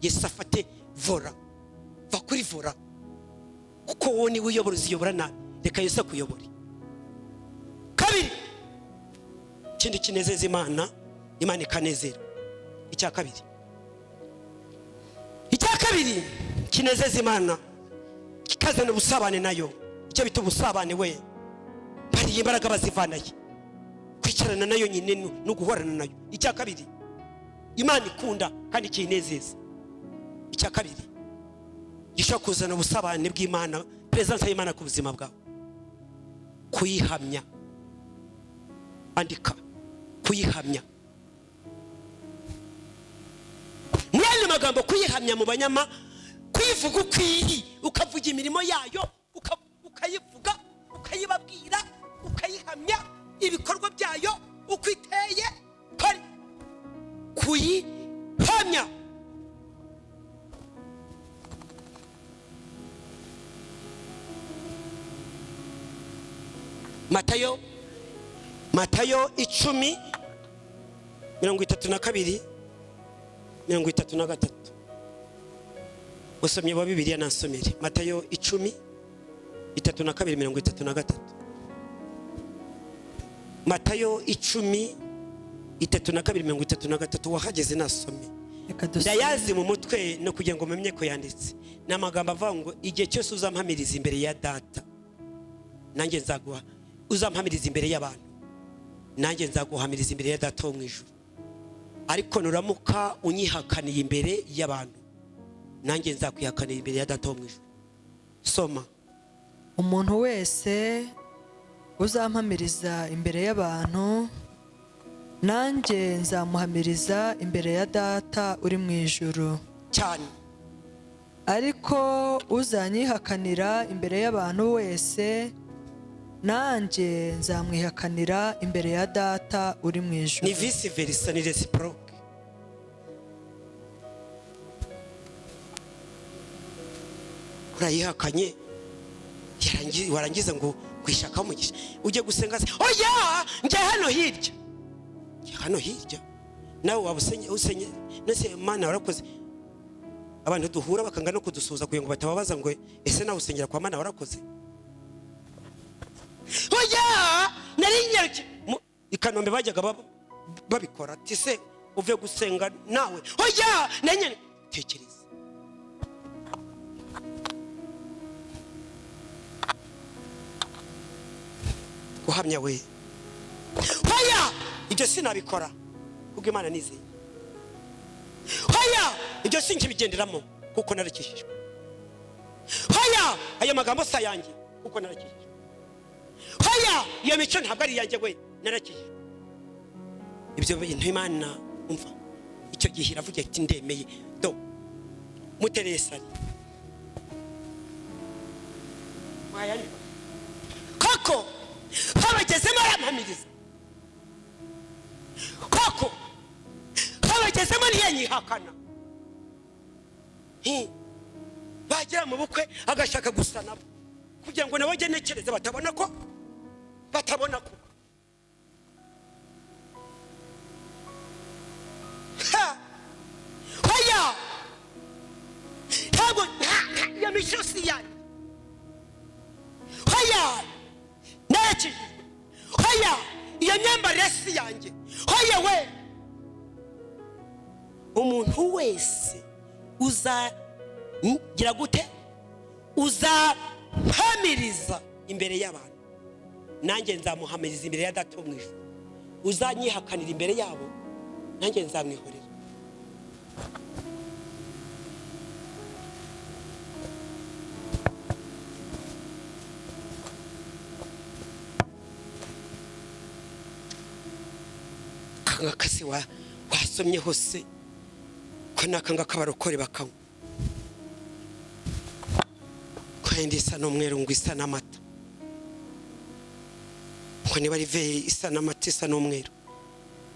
Yesu afate vora. Va kuri vora. Kuko wowe ni uyobora uziyobora nabi. Reka Yesu akuyobore. Kabiri kindi kinezeza Imana ikanezera. Icya kabiri kinezeza Imana kikazana ubusabane nayo. Icyo bita ubusabane we bari imbaraga bazivanaye kwicarana nayo nyine no guhorana nayo. Icya kabiri Imana ikunda kandi kinezeza. Icya kabiri gisha kuzana ubusabane bw'Imana, presence y'Imana ku buzima bwawe. Kuyihamya. Andika kuyihamya. Mwene magambo kuyihamya mu banyama, kuyivuga ukwiri, ukavuga imirimo yayo, ukayivuga, ukayibabwira, ukayihamya ibikorwa byayo ukwiteye, kari kuyihamya. Matayo 10:32-33. Usomye wa Bibiliya nasomere. Matayo 10:32-33. Matayo 10:32-33 wahageze nasomye. Ndayazi mu mutwe no kugira ngo memye ko yanditse. Namagambo avuga ngo igihe cyose uzampamiriza imbere ya data nanjye nzaguha. Uzampamiriza imbere y'abantu nanjye nzaguhamiriza imbere ya data wo mu ijuru. Ariko nuramuka unyihakaniye imbere y'abantu nanjye nzakwihakanira imbere ya data wo mu ijuru. Soma. Umuntu wese uzampamiriza imbere y'abantu nanjye nzamuhamiriza imbere ya data uri mu ijuru. Cyane. Ariko uzanyihakanira imbere y'abantu wese nanjye nzamwihakanira imbere ya data uri mu ijuru. Ni vice versa, ni reciproque. Urayihakanye warangiza ngo kwishaka umugisha ujye gusenga se oya nje hano hirya nawe wabusenye nese Mana warakoze. Abantu duhura bakanga no kudusuza kugira ngo batababaza ngo ese nawe usengera kwa Mana warakoze. Oya nari nyarike Ikanombe bajyaga babikora ati se uve gusenga nawe oya nenye tekereza guhamya we oya ibyo sinabikora ubwo Imana nizeye oya ibyo sinkibigenderamo kuko narakijijwe oya ayo magambo sa yanjye kuko narakijijwe oya iyo mico ntabwo ari yanjye we narakijijwe ibyo bintu Imana umva icyo gihe iravuga iti ndemeye do muteresa mwayani koko habagezemo arampamiriza koko habagezemo ntiyanyihakana bagera mu bukwe agashaka gusa nabo kugira ngo nabo genekereze batabona ko oya ntabwo ya mishosi yanjye oya nakijijwe oya iyo myambarire si yanjye oya we umuntu wese uzagira gute uzahamiriza imbere y'abantu nanjye nzamuhamiriza imbere ya Data wo mu ijuru uzanyihakanira imbere yabo nanjye nzamwihorera kangakase wasomye hose ko nakanga kabarokore bakanywa kandi isa n'umweru ngo isa n'amata ko niba ari ve isa n'amata isa n'umweru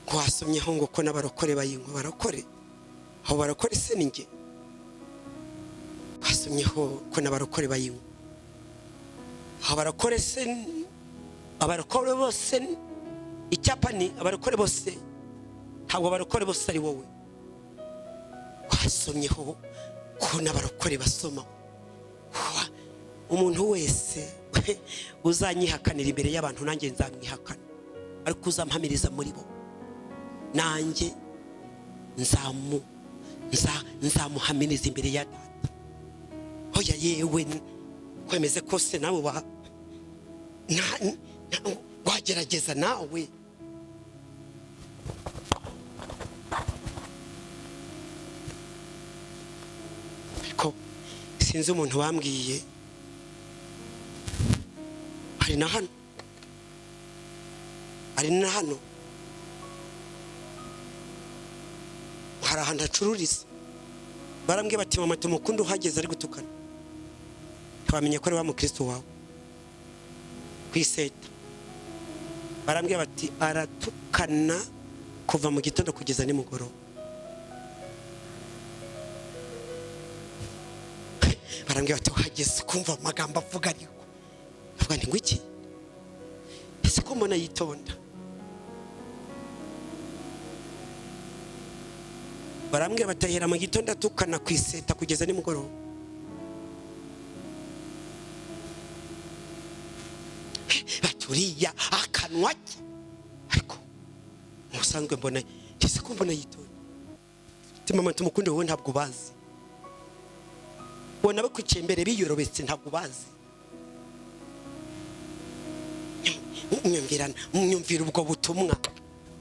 ko wasomyeho ngo ko n'abarokore bayinywa barokore aho barokore se ninjye wasomyeho ko n'abarokore bayinywa aho barokore se abarokore bose icyapa ni abarokore bose ntabwo abarokore bose ari wowe wasomyeho ko n'abarokore basoma umuntu wese uzanyihakanira imbere y'abantu nanjye nzamwihakana ariko uzampamiriza muri bo nanjye nzamuhamiriza imbere ya Data oya yewe kwemeze kose nawe wagerageza nawe ariko sinzi umuntu wambwiye ari na hano hari ahantu hacururiza barambwiye bati mama tumukunde uhageze ari gutukana twamenye ko ari wa mukristo wawe kwiseta barambwiye bati aratukana kuva mu gitondo kugeza nimugoroba barambwiye bati uhageze kumva amagambo avuga ariko avuga ngo iki ese ko mbona yitonda barambwiye batahera mu gitondo atukana kwiseta kugeza nimugoroba baturiya akanwa ke ariko musanzwe mbona ese ko mbona yitonda mama tumukunde wowe ntabwo bazi bona bakwikiye imbere biyorobetse ntabwo bazi unyumvira ubwo butumwa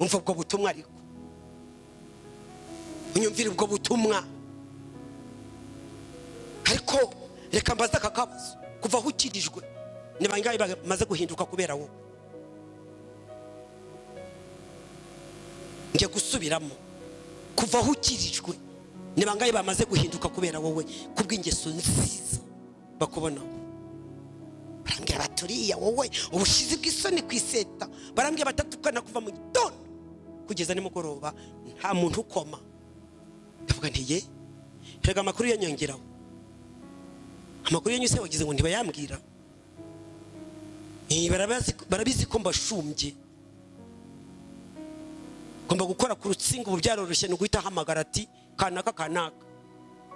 umva ubwo butumwa ariko unyumvira ubwo butumwa ariko reka mbaza akakabazo kuva aho ukirijwe ni bangahe bamaze guhinduka kubera wowe ngiye gusubiramo kuva aho ukirijwe ni bangahe bamaze guhinduka kubera wowe kubw'ingeso nziza bakubona barambwira baturiya wowe ubushizi bw'isoni kwiseta barambwira batatukana kuva mu gitondo kugeza nimugoroba nta muntu ukoma ndavuga ntiye rega amakuru yanyongeraho amakuru yanyuse wagize ngo ntibayambwira barabizi ko mbashumbye ngomba gukora ku rutsinga ubu byaroroshye no guhita hamagara ati kanaka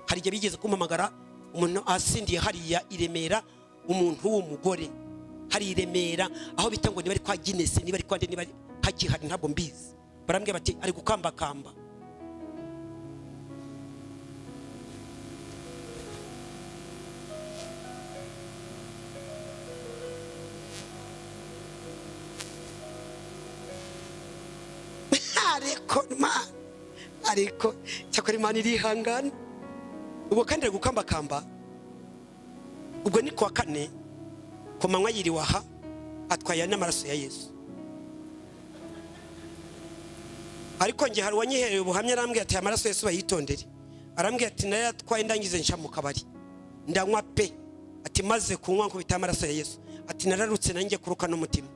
hari igihe bigeze kumpamagara umuntu asindiye hariya i Remera umuntu w'umugore hari i Remera aho bita ngo niba ari kwa Guinness niba ari kwa niba hakihari ntabwo mbizi barambwiye bati ari gukambakamba ariko cyakora Imana irihangana. Ubwo kandi ari gukambakamba, ubwo ni kuwa kane ku manywa yiriwe aha atwaye n'amaraso ya Yesu. Ariko nge hari wanyihereye ubuhamya, arambwiye ati amaraso Yesu bayitondere. Arambwiye ati nayo atwaye ndangize nsha mu kabari ndanywa pe, ati maze kunywa ngo bita amaraso ya Yesu, ati nararutse nanjye kuruka n'umutima.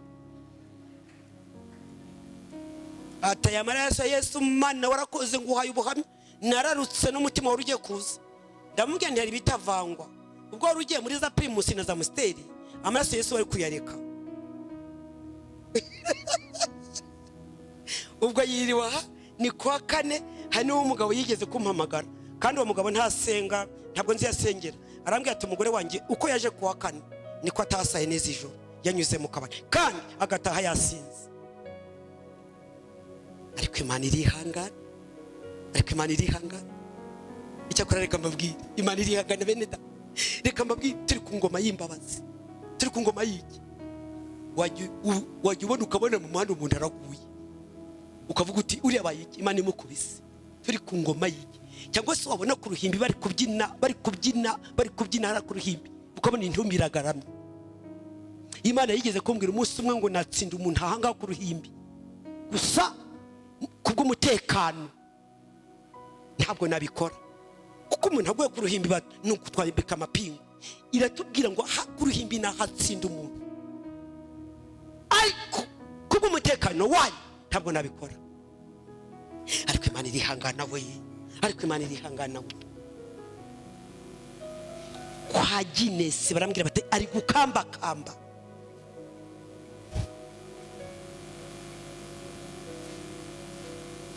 Ati ya amaraso ya Yesu Mana warakoze nguhaye ubuhamya, nararutse n'umutima wari ugiye kuza. Ndamubwiye nti hari bitavangwa, ubwo wari ugiye muri za Primus na za Musteri, amaraso ya Yesu wari kuyareka. Ubwo yiriwe aha ni kuwa kane, hari n'umugabo yigeze kumpamagara, kandi uwo mugabo ntasenga, ntabwo nzi yasengera. Arambwira ati umugore wanjye uko yaje kuwa kane niko atasaye neza ijoro, yanyuze mu kabari kandi agataha yasinze. Ariko Imana irihangana, ariko Imana irihangana. Icyakora reka mbabwire, Imana irihangana bene da. Reka mbabwire, turi ku ngoma y'imbabazi, turi ku ngoma y'iki. Wajya ubona ukabona mu muhanda umuntu araguye, ukavuga uti uriya bayiki, Imana imukubise. Turi ku ngoma y'iki. Cyangwa se wabona ku ruhimbi bari kubyina hari ku ruhimbi, ukabona intumbi iragaramye. Imana yigeze kumbwira umunsi umwe ngo natsinda umuntu ahanga ku ruhimbi, gusa kubw'umutekano ntabwo nabikora, kuko umuntu aguye ku ruhimbi nuko twabika amapingu. Iratubwira ngo aha ku ruhimbi nahatsinda umuntu, ariko kubw'umutekano wayo ntabwo nabikora. Ariko Imana irihangana we, ariko Imana irihangana we. Kwa Ginesi barambwira bati ari gukambakamba.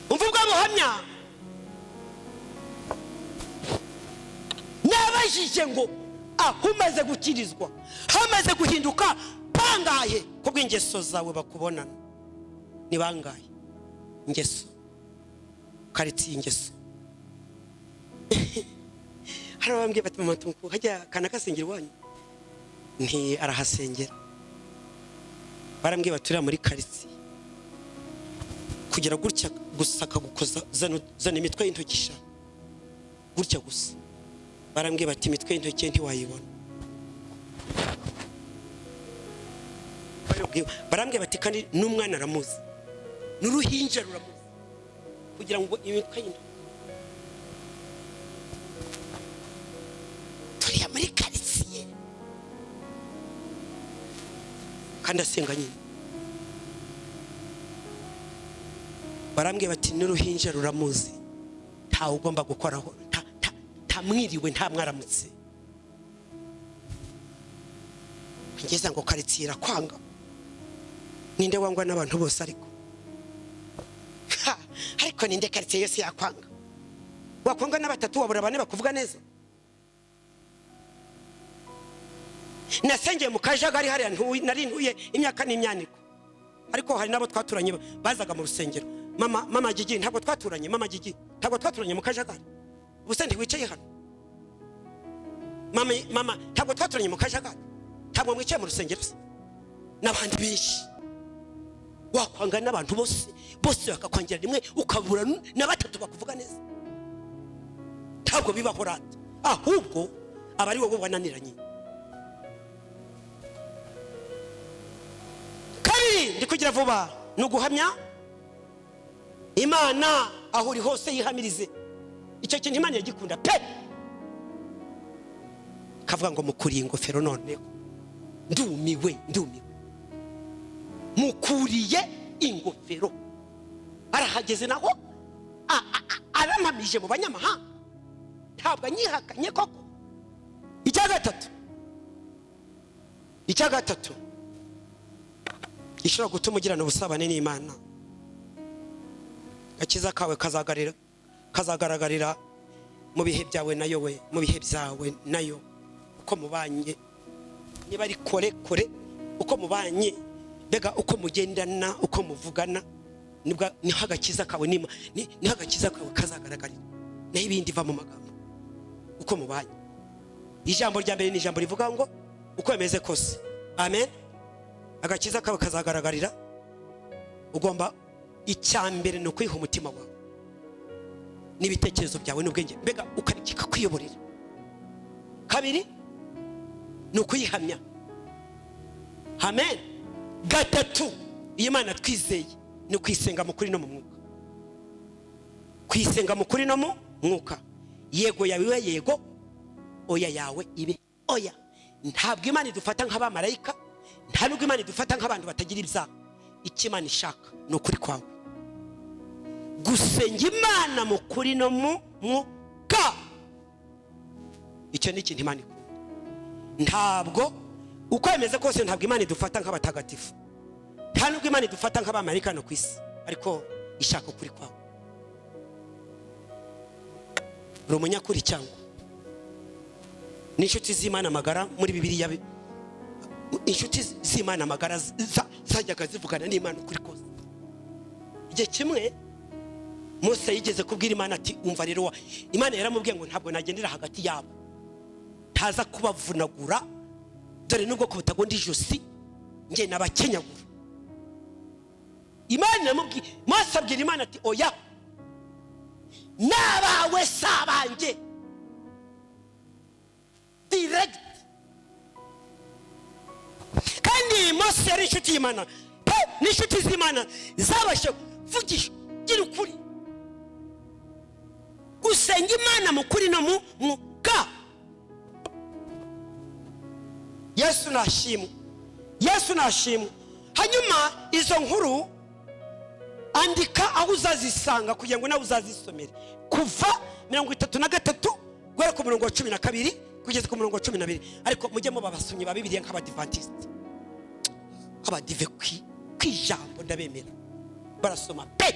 Umvuga buhamya, nabajije ngo aho umaze gukirizwa, hamaze guhinduka bangahe kubw'ingeso zawe bakubonana? Ni bangahe? Ingeso kariti ingeso. Hari abambwiye bati mama tunku hajya kana kasengera wanyu, nti arahasengera. Barambwiye baturira muri kariti kugira gutya gusa akagukoza zana imitwe y'intoki gutya gusa. Barambwiye bati imitwe y'intoki ntiwayibona. Barambwiye bati kandi n'umwana aramuzi, n'uruhinja ruramuzi, kugira ngo imitwe y'intoki. Turiya muri karitsiye kandi asenga nyine. Barambwiye bati n'uruhinja ruramuzi, ntawe ugomba gukoraho, ntamwiriwe nta mwaramutse. Ngeza ngo karitsiye irakwanga, ninde wangwa n'abantu bose? Ariko ninde karitsiye yose yakwanga? Wakwanga n'abatatu wabura bane bakuvuga neza? Nasengeye mu kajagari hariya nari ntuye imyaka n'imyaniko, ariko hari nabo twaturanye bazaga mu rusengero. Mama Gigi ntabwo twaturanye, Mama Gigi ntabwo twaturanye mu kajagari. Ubuse ndi wicaye hano. Mama ntabwo twaturanye mu kajagari, ntabwo mwicaye mu rusengero se n'abandi benshi. Wakwanga n'abantu bose bakakwangira rimwe, ukabura na batatu bakuvuga neza. Ntabwo bibaho rata, ahubwo abari wowe wananiranye. Kabiri ndi kugira vuba nuguhamya Imana aho uri hose yihamirize. Icyo kintu Imana yagikunda pe. Kavuga ngo mukuriye ingofero noneho ndumiwe. Mukuriye ingofero arahageze naho arampamije mu banyamahanga, ntabwo anyihakanye koko. Icya gatatu gishobora gutuma ugirana ubusabane n'Imana, gakiza kawe kazagaragarira mu bihe byawe nayo we, mu bihe byawe nayo, uko mubanye. Niba ari kore uko mubanye, bega uko mugendana, uko muvugana, niho agakiza kawe niho agakiza kawe kazagaragarira. Naho ibindi va mu magambo, uko mubanye. Ijambo rya mbere ni ijambo rivuga ngo uko yemeze kose. Amen. Agakiza kawe kazagaragarira, ugomba icyambere no kwiha umutima wawe n'ibitekerezo byawe n'ubwenge mbega ukarikika kwiyoborera. Kabiri no kuyihamya. Amen. Gatatu Imana twizeye ni kwisenga mu kuri no mu mwuka. Kwisenga mu kuri no mu mwuka. Yego yawe yego, oya yawe ibe oya. Ntabwo Imana idufata nk'abamarayika, nta nubwo Imana idufata nk'abantu batagira ibyaha. Icyo Imana ishaka ni ukuri kwawe. Gusenga Imana mu kuri no mu mwuka, icyo ni ikintu Imana ikunda. Ntabwo uko yemeze kose ntabwo Imana idufata nk'abatagatifu, nta nubwo Imana idufata nk'abamarayika no ku isi, ariko ishaka ukuri kwawe. Uri umunyakuri cyangwa n'inshuti z'Imana magara muri Bibiliya. Inshuti z'Imana magara zajyaga zivugana n'Imana ukuri kose. Igihe kimwe Mose yigeze kubwira Imana ati umva rero, Imana yaramubwiye ngo ntabwo nagendera hagati yabo, ntaza kubavunagura, dore nubwo ko butagonda ijosi nge nabakenyagura. Imana yaramubwiye, Mose abwira Imana ati oya, nabawe sabanje direct. Kandi Mose yari inshuti y'Imana, n'inshuti z'Imana zabashe kuvugisha gira ukuri. Gusenga Imana mu kuri no mu mwuka. Yesu nashimwe, Yesu nashimwe. Hanyuma izo nkuru andika aho uzazisanga kugira ngo nawe uzazisomere. Kuva 33 gwera ku murongo wa 12 kugeza ku murongo wa 12. Ariko mujye mu babasomyi ba Bibiliya nk'abadivantiste, abadive kwijambo ndabemera barasoma pe.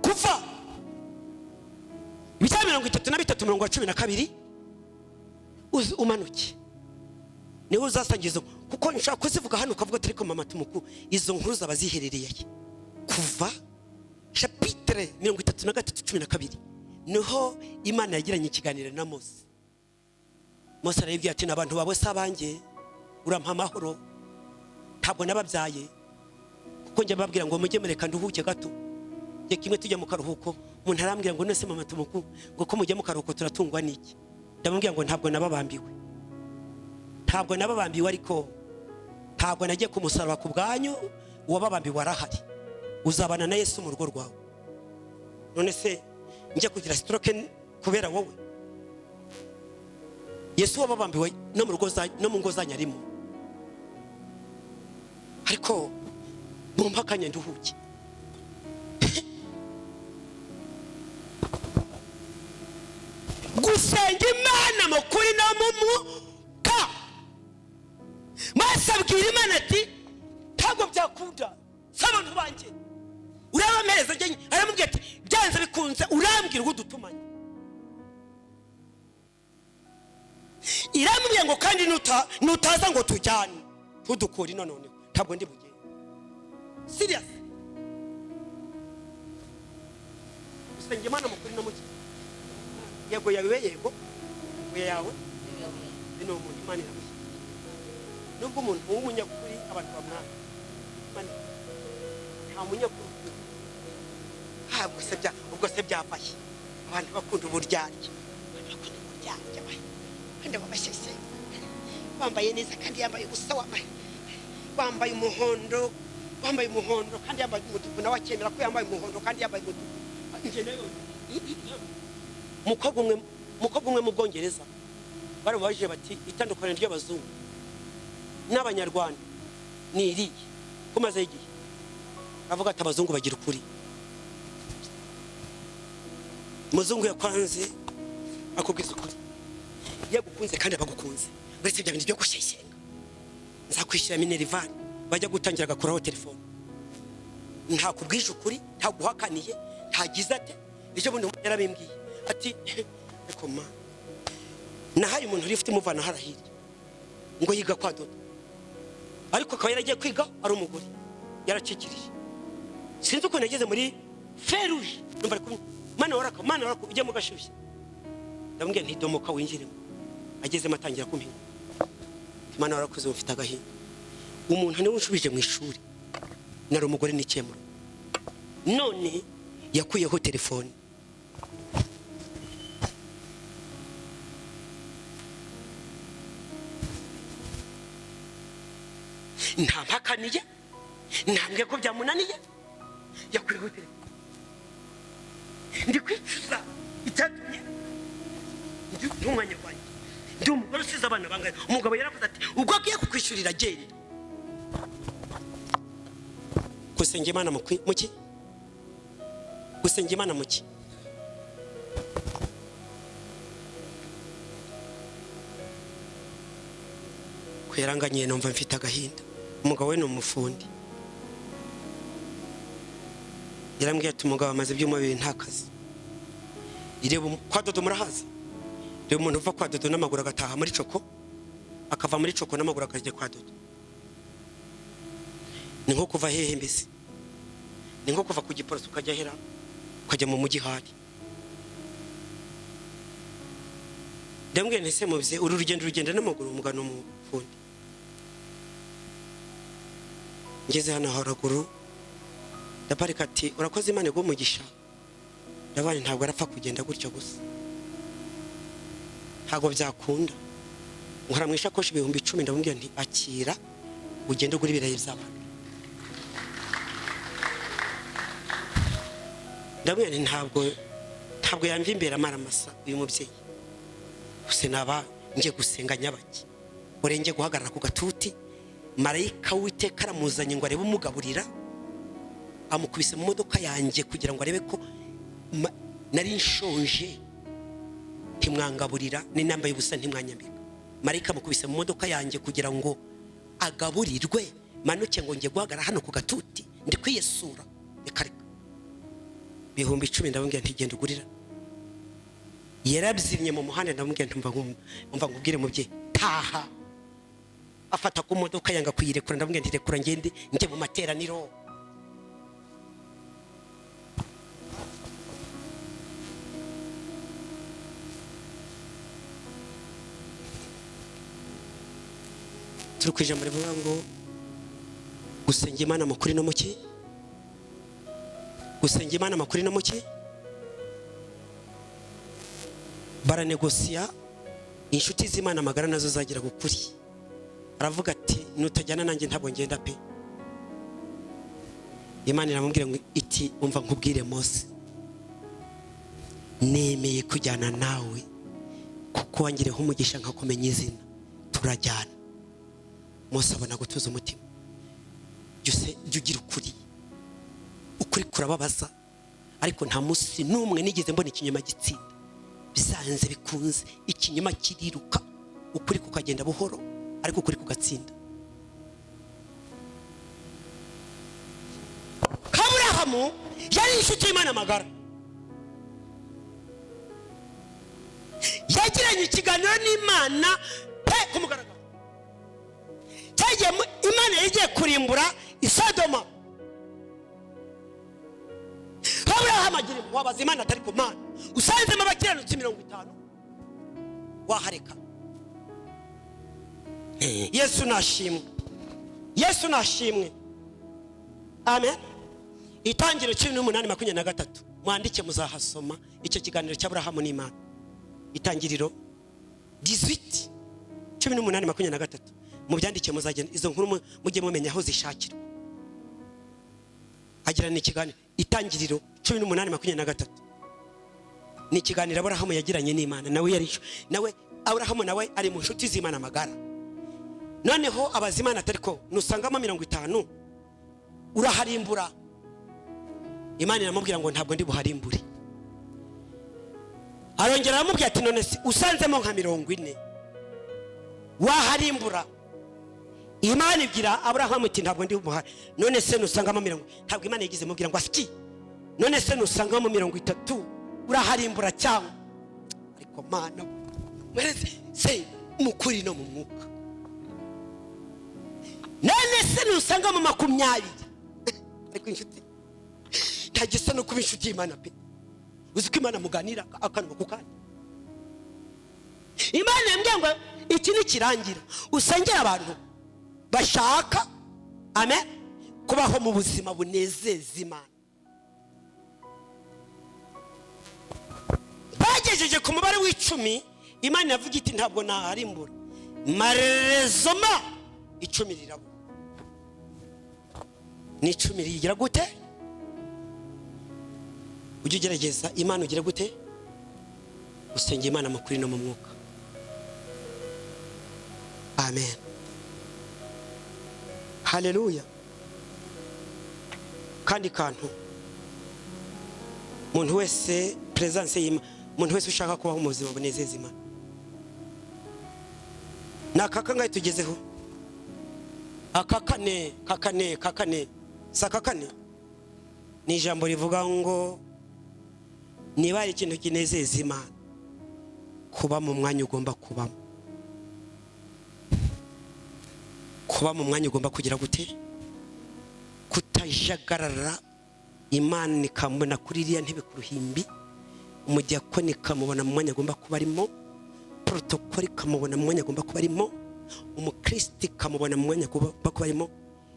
Kuva ibice 33 murongo wa 12 umanuke niho uzasangiza, kuko nshaka kuzivuga hano ukavuga turi ko mama tumuku izo nkuru zabaziherereye. Kuva chapitre 33:12 niho Imana yagiranye ikiganiro na Mose. Mose arabibwira ati n'abantu bawe sabange urampa amahoro, ntabwo nababyaye, kuko njye babwira ngo mujye mureka nduhuke gato. Ye kimwe tujya mu karuhuko, umuntu arambwira ngo nese mama tumuku ngo ko mujye mu karuhuko turatungwa niki. Ndamubwira ngo ntabwo nababambiwe, ntabwo nababambiwe, ariko ntabwo nagiye ku musaraba ku bwanyu, uwababambiwe arahari, uzabana na Yesu mu rugo rwawe. None se njye kugira stroke kubera wowe? Yesu wababambiwe no mu rugo no mu ngo zanyarimo, ariko mumpakanye nduhuke. Gusenga Imana mu kuri no mu mwuka. Mose abwira Imana ati ntabwo byakunda s'abantu banjye urabameza njye. Aramubwira ati byanze bikunze urambwira udutumanye. Iramubwiye ngo kandi nutaza ngo tujyane tudukora none ntabwo ndi bugende. Serious. Gusenga Imana mu kuri no mu mwuka. Yego yawe yego, oya yawe bino umuntu Imana iramushyigikiye. Nubwo umuntu w'umunyakuri abantu bamwana Imana nta munyakuri. Ubwo se byafashe abantu bakunda uburyarya, bakunda uburyarya kandi babashyeshye bambaye neza kandi yambaye gusa wambaye umuhondo kandi yambaye umutuku, nawe akemera ko yambaye umuhondo kandi yambaye umutuku. Mukobwa umwe mu Bwongereza baramubajije bati itandukaniro ry'abazungu n'abanyarwanda ni irihe kumaze igihe? Avuga ati abazungu bagira ukuri. Muzungu yakwanze akubwiza ukuri, yagukunze kandi abagukunze, uretse bya bintu byo gushyeshyenga. Nzakwishyira minerivani bajya gutangira agakuraho telefone, nta kubwije ukuri, nta guhakaniye, nta gize ate. Icyo bundi yarabimbwiye ati reko ma nahaye umuntu uri ufite umuvana harahirya ngo yiga kwa dodo, ariko akaba yaragiye kwiga ari umugore yaracikirije. Sinzi uko nageze muri feruje numva ariko mana waraka ujye mu gashyushye. Ndamubwira nti domoka winjiremo. Ageze matangira kumpinga, mana warakoze ufite agahinda. Umuntu niwe unshubije mu ishuri, nari umugore n'ikemuro. none yakuyeho telefone. Ntampakaniye, ntambwe ko byamunaniye, yakuyeho telefone. Ndi kwicuza icyatumye ndi umwanya wanjye, ndi umugore usize abana bangahe. Umugabo yaravuze ati ubwo agiye kukwishyurira agenda. Gusenga Imana muki? Gusenga Imana muki? Kweranganye numva mfite agahinda. Umugabo we ni umufundi. Yarambwiye ati umugabo amaze ibyuma bibiri nta kazi. Ireba kwa Dodo murahazi? Reba umuntu uva kwa Dodo n'amaguru agataha muri Coko, akava muri Coko n'amaguru akajya kwa Dodo. Ni nko kuva hehe mbese? Ni nko kuva ku Giporoso ukajya hera ukajya mu mujyi hari. Ndambwiye ntese mubize uru rugendo n'amaguru umugano mu fundi. Ngeze hano haraguru ndaparika ati urakoze Imana go mugisha. Ndabanye ntabwo arapfa kugenda gutyo gusa. Ntabwo byakunda. Nkora mwisha koshi 10,000 ndamubwira nti akira ugende guri biraye by'abantu. Ndabwiye nti ntabwo yamva imbere amaramasa uyu mubyeyi. Use naba ngiye gusenga nyabaki. Urenge guhagarara ku gatuti. Marayika w'Iteka aramuzanye ngo arebe umugaburira. Amukubise mu modoka yanjye kugira ngo arebe ko nari nshonje ntimwangaburira n'inambaye ubusa ntimwanyambika. Marayika amukubise mu modoka yanjye kugira ngo agaburirwe manuke ngo ngiye guhagarara hano ku gatuti ndi kwiyesura. Ekarika 10,000 ndabungiye ntigenda ugurira. Yarabyimye mu muhanda ndamubwiye umva ngubwire mubye taha. Afata ku modoka yanga kuyirekura ndamubwiye ntirekura ngende njye mu materaniro. Turukwije muri bwango gusenga Imana makuri no muki? Gusenga Imana makuri no muki? Baranegosiya inshuti z'Imana magara nazo zagira gukuri. Aravuga ati nutajyana nanjye ntabwo ngenda pe. Imana iramubwira ngo iti umva nkubwire Mose, nemeye kujyana nawe kuko wangireho umugisha nkakumenya izina, turajyana. Mose abona gutuza umutima. Jugira ukuri kurababaza, ariko nta musi n'umwe nigeze mbona ikinyoma gitsinda. Bisanze bikunze ikinyoma kiriruka, ukuri kukagenda buhoro ariko ukuri kugatsinda. Aburahamu yari inshuti y'Imana magara. Yagiranye ikiganiro n'Imana pe kumugaragara. Cyagiye Imana yagiye kurimbura Isodoma. Aburahamu agira wabaza Imana atari ku Mana. Usanzemo abakiranutsi 50 wahareka. Yesu nashimwe. Yesu nashimwe. Amen. Itangiro 18:23 mwandike muzahasoma icyo kiganiro cy'Aburahamu n'Imana. Itangiriro 18:23 mu byandike muzagenda izo nkuru mujye mumenya aho zishakirwa. Agirana ikiganiro Itangiriro 18:23 ni ikiganiro Aburahamu yagiranye n'Imana. Nawe Aburahamu nawe ari mu nshuti z'Imana magara. Noneho abazimana atariko nusangamo 50 uraharimbura. Imana iramubwira ngo ntabwo ndi buharimbure. Arongera aramubwira ati none usanzemo nka 40 waharimbura. Imana ibwira Aburahamu ati ntabwo ndi buhari. None se nusangamo 40 ntabwo Imana yigize mubwira ngo afiki. None se nusangamo 30 uraharimbura cyangwa. Ariko Mana mwereze se mukuri no mu mwuka. None se nusangamo 20 ariko inshuti tagisa no kuba inshuti y'Imana pe. Uziko Imana muganira akanwa kukandi. Imana yambwiye ngo iki ni kirangira usengera abantu bashaka amen kubaho mu buzima bunezeza Imana. bagejeje ku mubare w'10 Imana yavuga iti ntabwo naharimbura marezoma 10 rirabo ni 10 rigira gute ujye ugerageza Imana ugira gute usenge Imana mukuri no mu mwuka. Amen. Haleluya. Kandi kantu muntu wese presence y'Imana, muntu wese ushaka kubaho mu buzima bunezeza Imana, nakaka ngaye tugezeho kakane sakakane ni ijambo rivuga ngo niba ari ikintu kinezeza Imana kuba mu mwanya ugomba kubamo, kuba mu mwanya ugomba kugira gute kutajagarara. Imana ikamubona kuri iriya ntebe ku ruhimbi, umudiyakoni ikamubona mu mwanya agomba kuba arimo, protokoli ikamubona mu mwanya agomba kuba arimo, umukristo ikamubona mu mwanya agomba kuba arimo.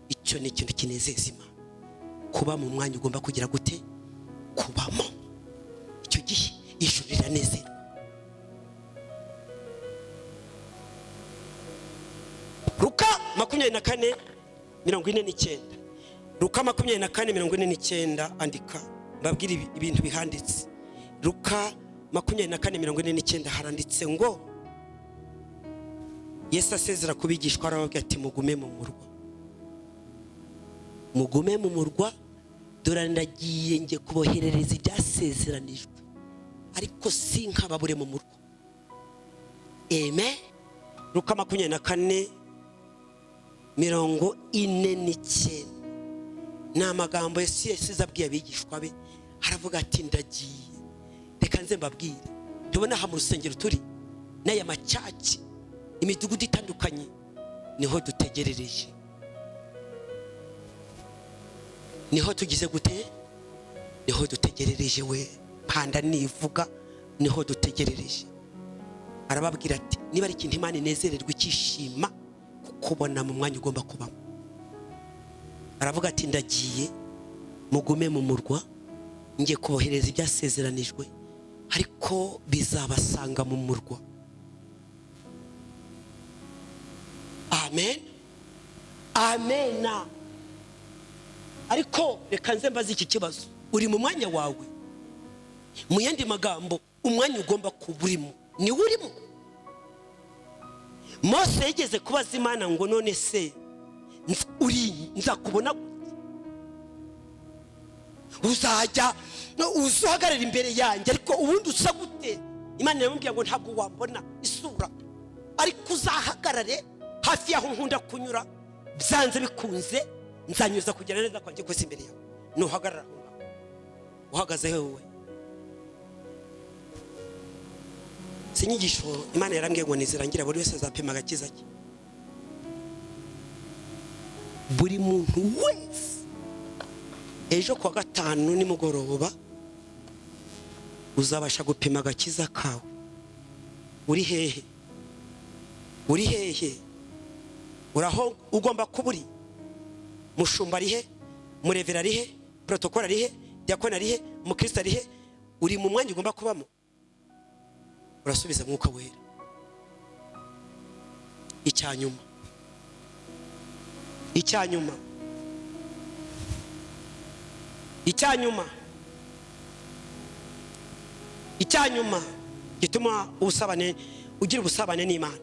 Icyo ni ikintu kinezeza Imana, kuba mu mwanya ugomba kugira gute kubamo. Icyo gihe ijuru riranezerwa. Luka 24:49. Luka 24:49 andika mbabwira ibintu bihanditse. Luka 24:49 haranditse ngo Yesu asezera kubigishwa arababwira ati mugume mu murwa, mugume mu murwa, dore ndagiye nge kuboherereza ibyasezeranijwe, ariko sinkababure mu murwa. Amen. Luka 24:49 ni amagambo Yesu yasize abwiye abigishwa be, aravuga ati ndagiye. Reka nze mbabwire, tubona aha mu rusengero turi n'aya macaci imidugudu itandukanye, niho dutegerereje, niho tugize gute, niho dutegerereje. We panda nivuga niho dutegerereje. Arababwira ati niba ari ikintu Imana inezererwa ikishima kukubona mu mwanya ugomba kubamo, aravuga ati ndagiye mugume mu murwa, ngiye kubohereza ibyasezeranijwe, ariko bizabasanga mu murwa. Amen. Amena. Ariko reka nze mbaze iki kibazo, uri mu mwanya wawe? Mu yandi magambo umwanya ugomba kuburimo ni urimo? Mose yigeze kubaza Imana ngo none se uri nzakubona uzajya uzahagarara imbere yanjye, ariko ubundi usa gute? Imana yamubwiye ngo ntabwo wambona isura, ariko uzahagarare hafi yaho nkunda kunyura, byanze bikunze nzanyuza kugera neza kwanjye kwese imbere yawe. Nuhagarara uhagaze hewe. Sinyigisho Imana yarambwiye ngo nizirangira buri wese azapima agakiza cye. Buri muntu wese ejo kwa gatanu nimugoroba uzabasha gupima agakiza kawe. Uri hehe? Uri hehe? Uraho ugomba kuburi? Mushumba ari he? Murevera ari he? Protokoli ari he? Diakoni ari he? Mukristo ari he? Uri mu mwanya ugomba kubamo? Urasubiza Mwuka Wera. Icyanyuma gituma ubusabane ugira ubusabane n'Imana.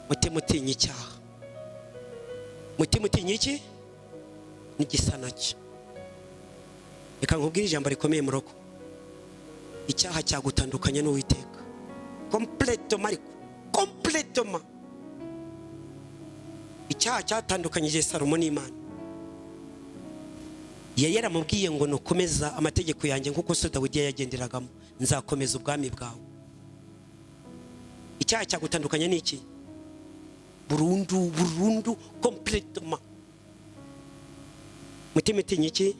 Mutimutinya icyaha. Mutimutinya iki? N'igisa nacyo. Reka nkubwire ijambo rikomeye mu rugo. Icyaha cyagutandukanya n'Uwiteka complètement. Icyaha cyatandukanyije Salomo n'Imana. Yari yaramubwiye ngo nukomeza amategeko yanjye nkuko so Dawidi yagenderagamo, nzakomeza ubwami bwawe. Icyaha cyagutandukanya n'iki? Burundu complètement. Mutimutinya iki?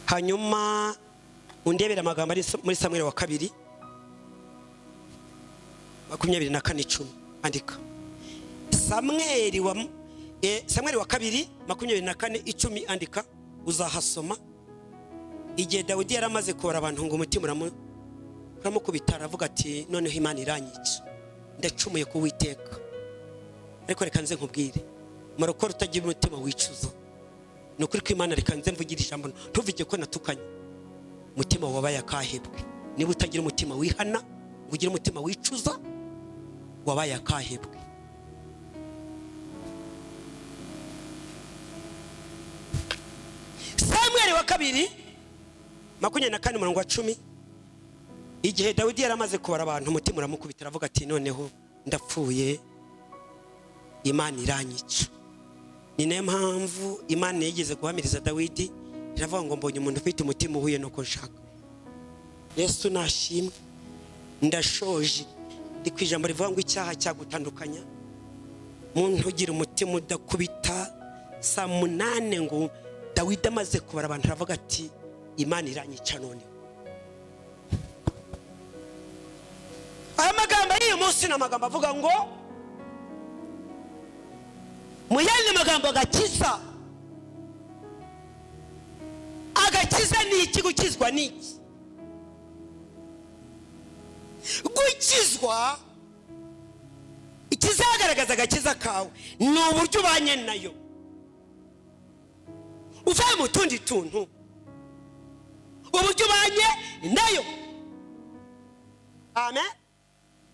Hanyuma undebera amagambo ari muri Samuel wa 2:24 andika. Samuel wa 2:24 andika, uzahasoma igihe Dawidi yaramaze kubara abantu ngo umutima uramukubita aravuga ati noneho Imana iranyica ndacumuye ku Uwiteka. Ariko reka nze nkubwire murokora utagira umutima wicuza nukuri ko Imana reka nze mvugira ijambo ntuvuge ko natukanye umutima wabaye akahebwe. Niba utagira umutima wihana ugira umutima wicuza wabaye akahebwe. Samuel wa 2:24 igihe Dawidi yaramaze kubara abantu umutima uramukubita aravuga ati noneho ndapfuye Imana iranyica. Ni nayo mpamvu Imana yigeze guhamiriza Dawidi iravuga ngo mbonye umuntu ufite umutima uhuye no konshaka. Yesu nashimwe ndashoje ndi kwijambo rivuga ngo icyaha cyagutandukanya muntu ugira umutima udakubita. Saa 8 ngo Dawidi amaze kubara abantu aravuga ati Imana iranyica none. Aya magambo y'uyu munsi ni amagambo avuga ngo mu yandi magambo agakiza ni iki? Gukizwa ni iki? Gukizwa ikizagaragaza agakiza kawe ni uburyo ubanye nayo uvaye mu tundi tuntu, uburyo ubanye nayo. Amen.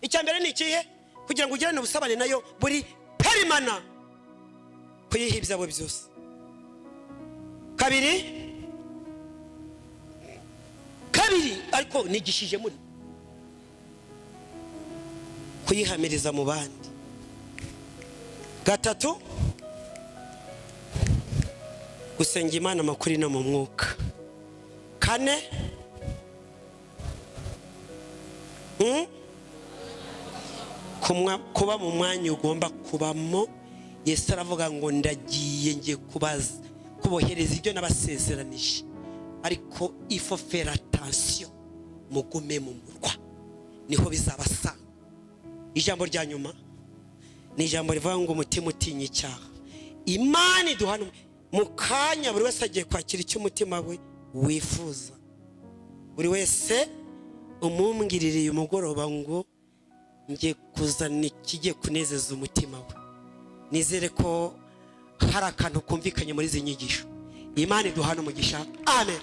Icyambere ni ikihe? Kugira ngo ugirane ubusabane nayo buri perimana kuyihibya abo byose. Kabiri ariko nigishije muri kuyihamiriza mu bandi. Gatatu gusenga Imana makuri no mu mwuka. Kane kuba mu mwanya ugomba kubamo. Yesu aravuga ngo ndagiye ngiye kubohereza ibyo nabasezeranije, ariko ifo faire attention mugume mu murwa niho bizabasanga. Ijambo rya nyuma ni ijambo rivuga ngo umutima utinya icyaha. Imana iduhana mu kanya buri wese agiye kwakira icyo umutima we wifuza. Buri wese umumbwiririye umugoroba ngo ngiye kuzana ikigiye kunezeza umutima we. Nizere ko hari akantu kumvikanye muri izi nyigisho. Imana iduhana umugisha. Amen.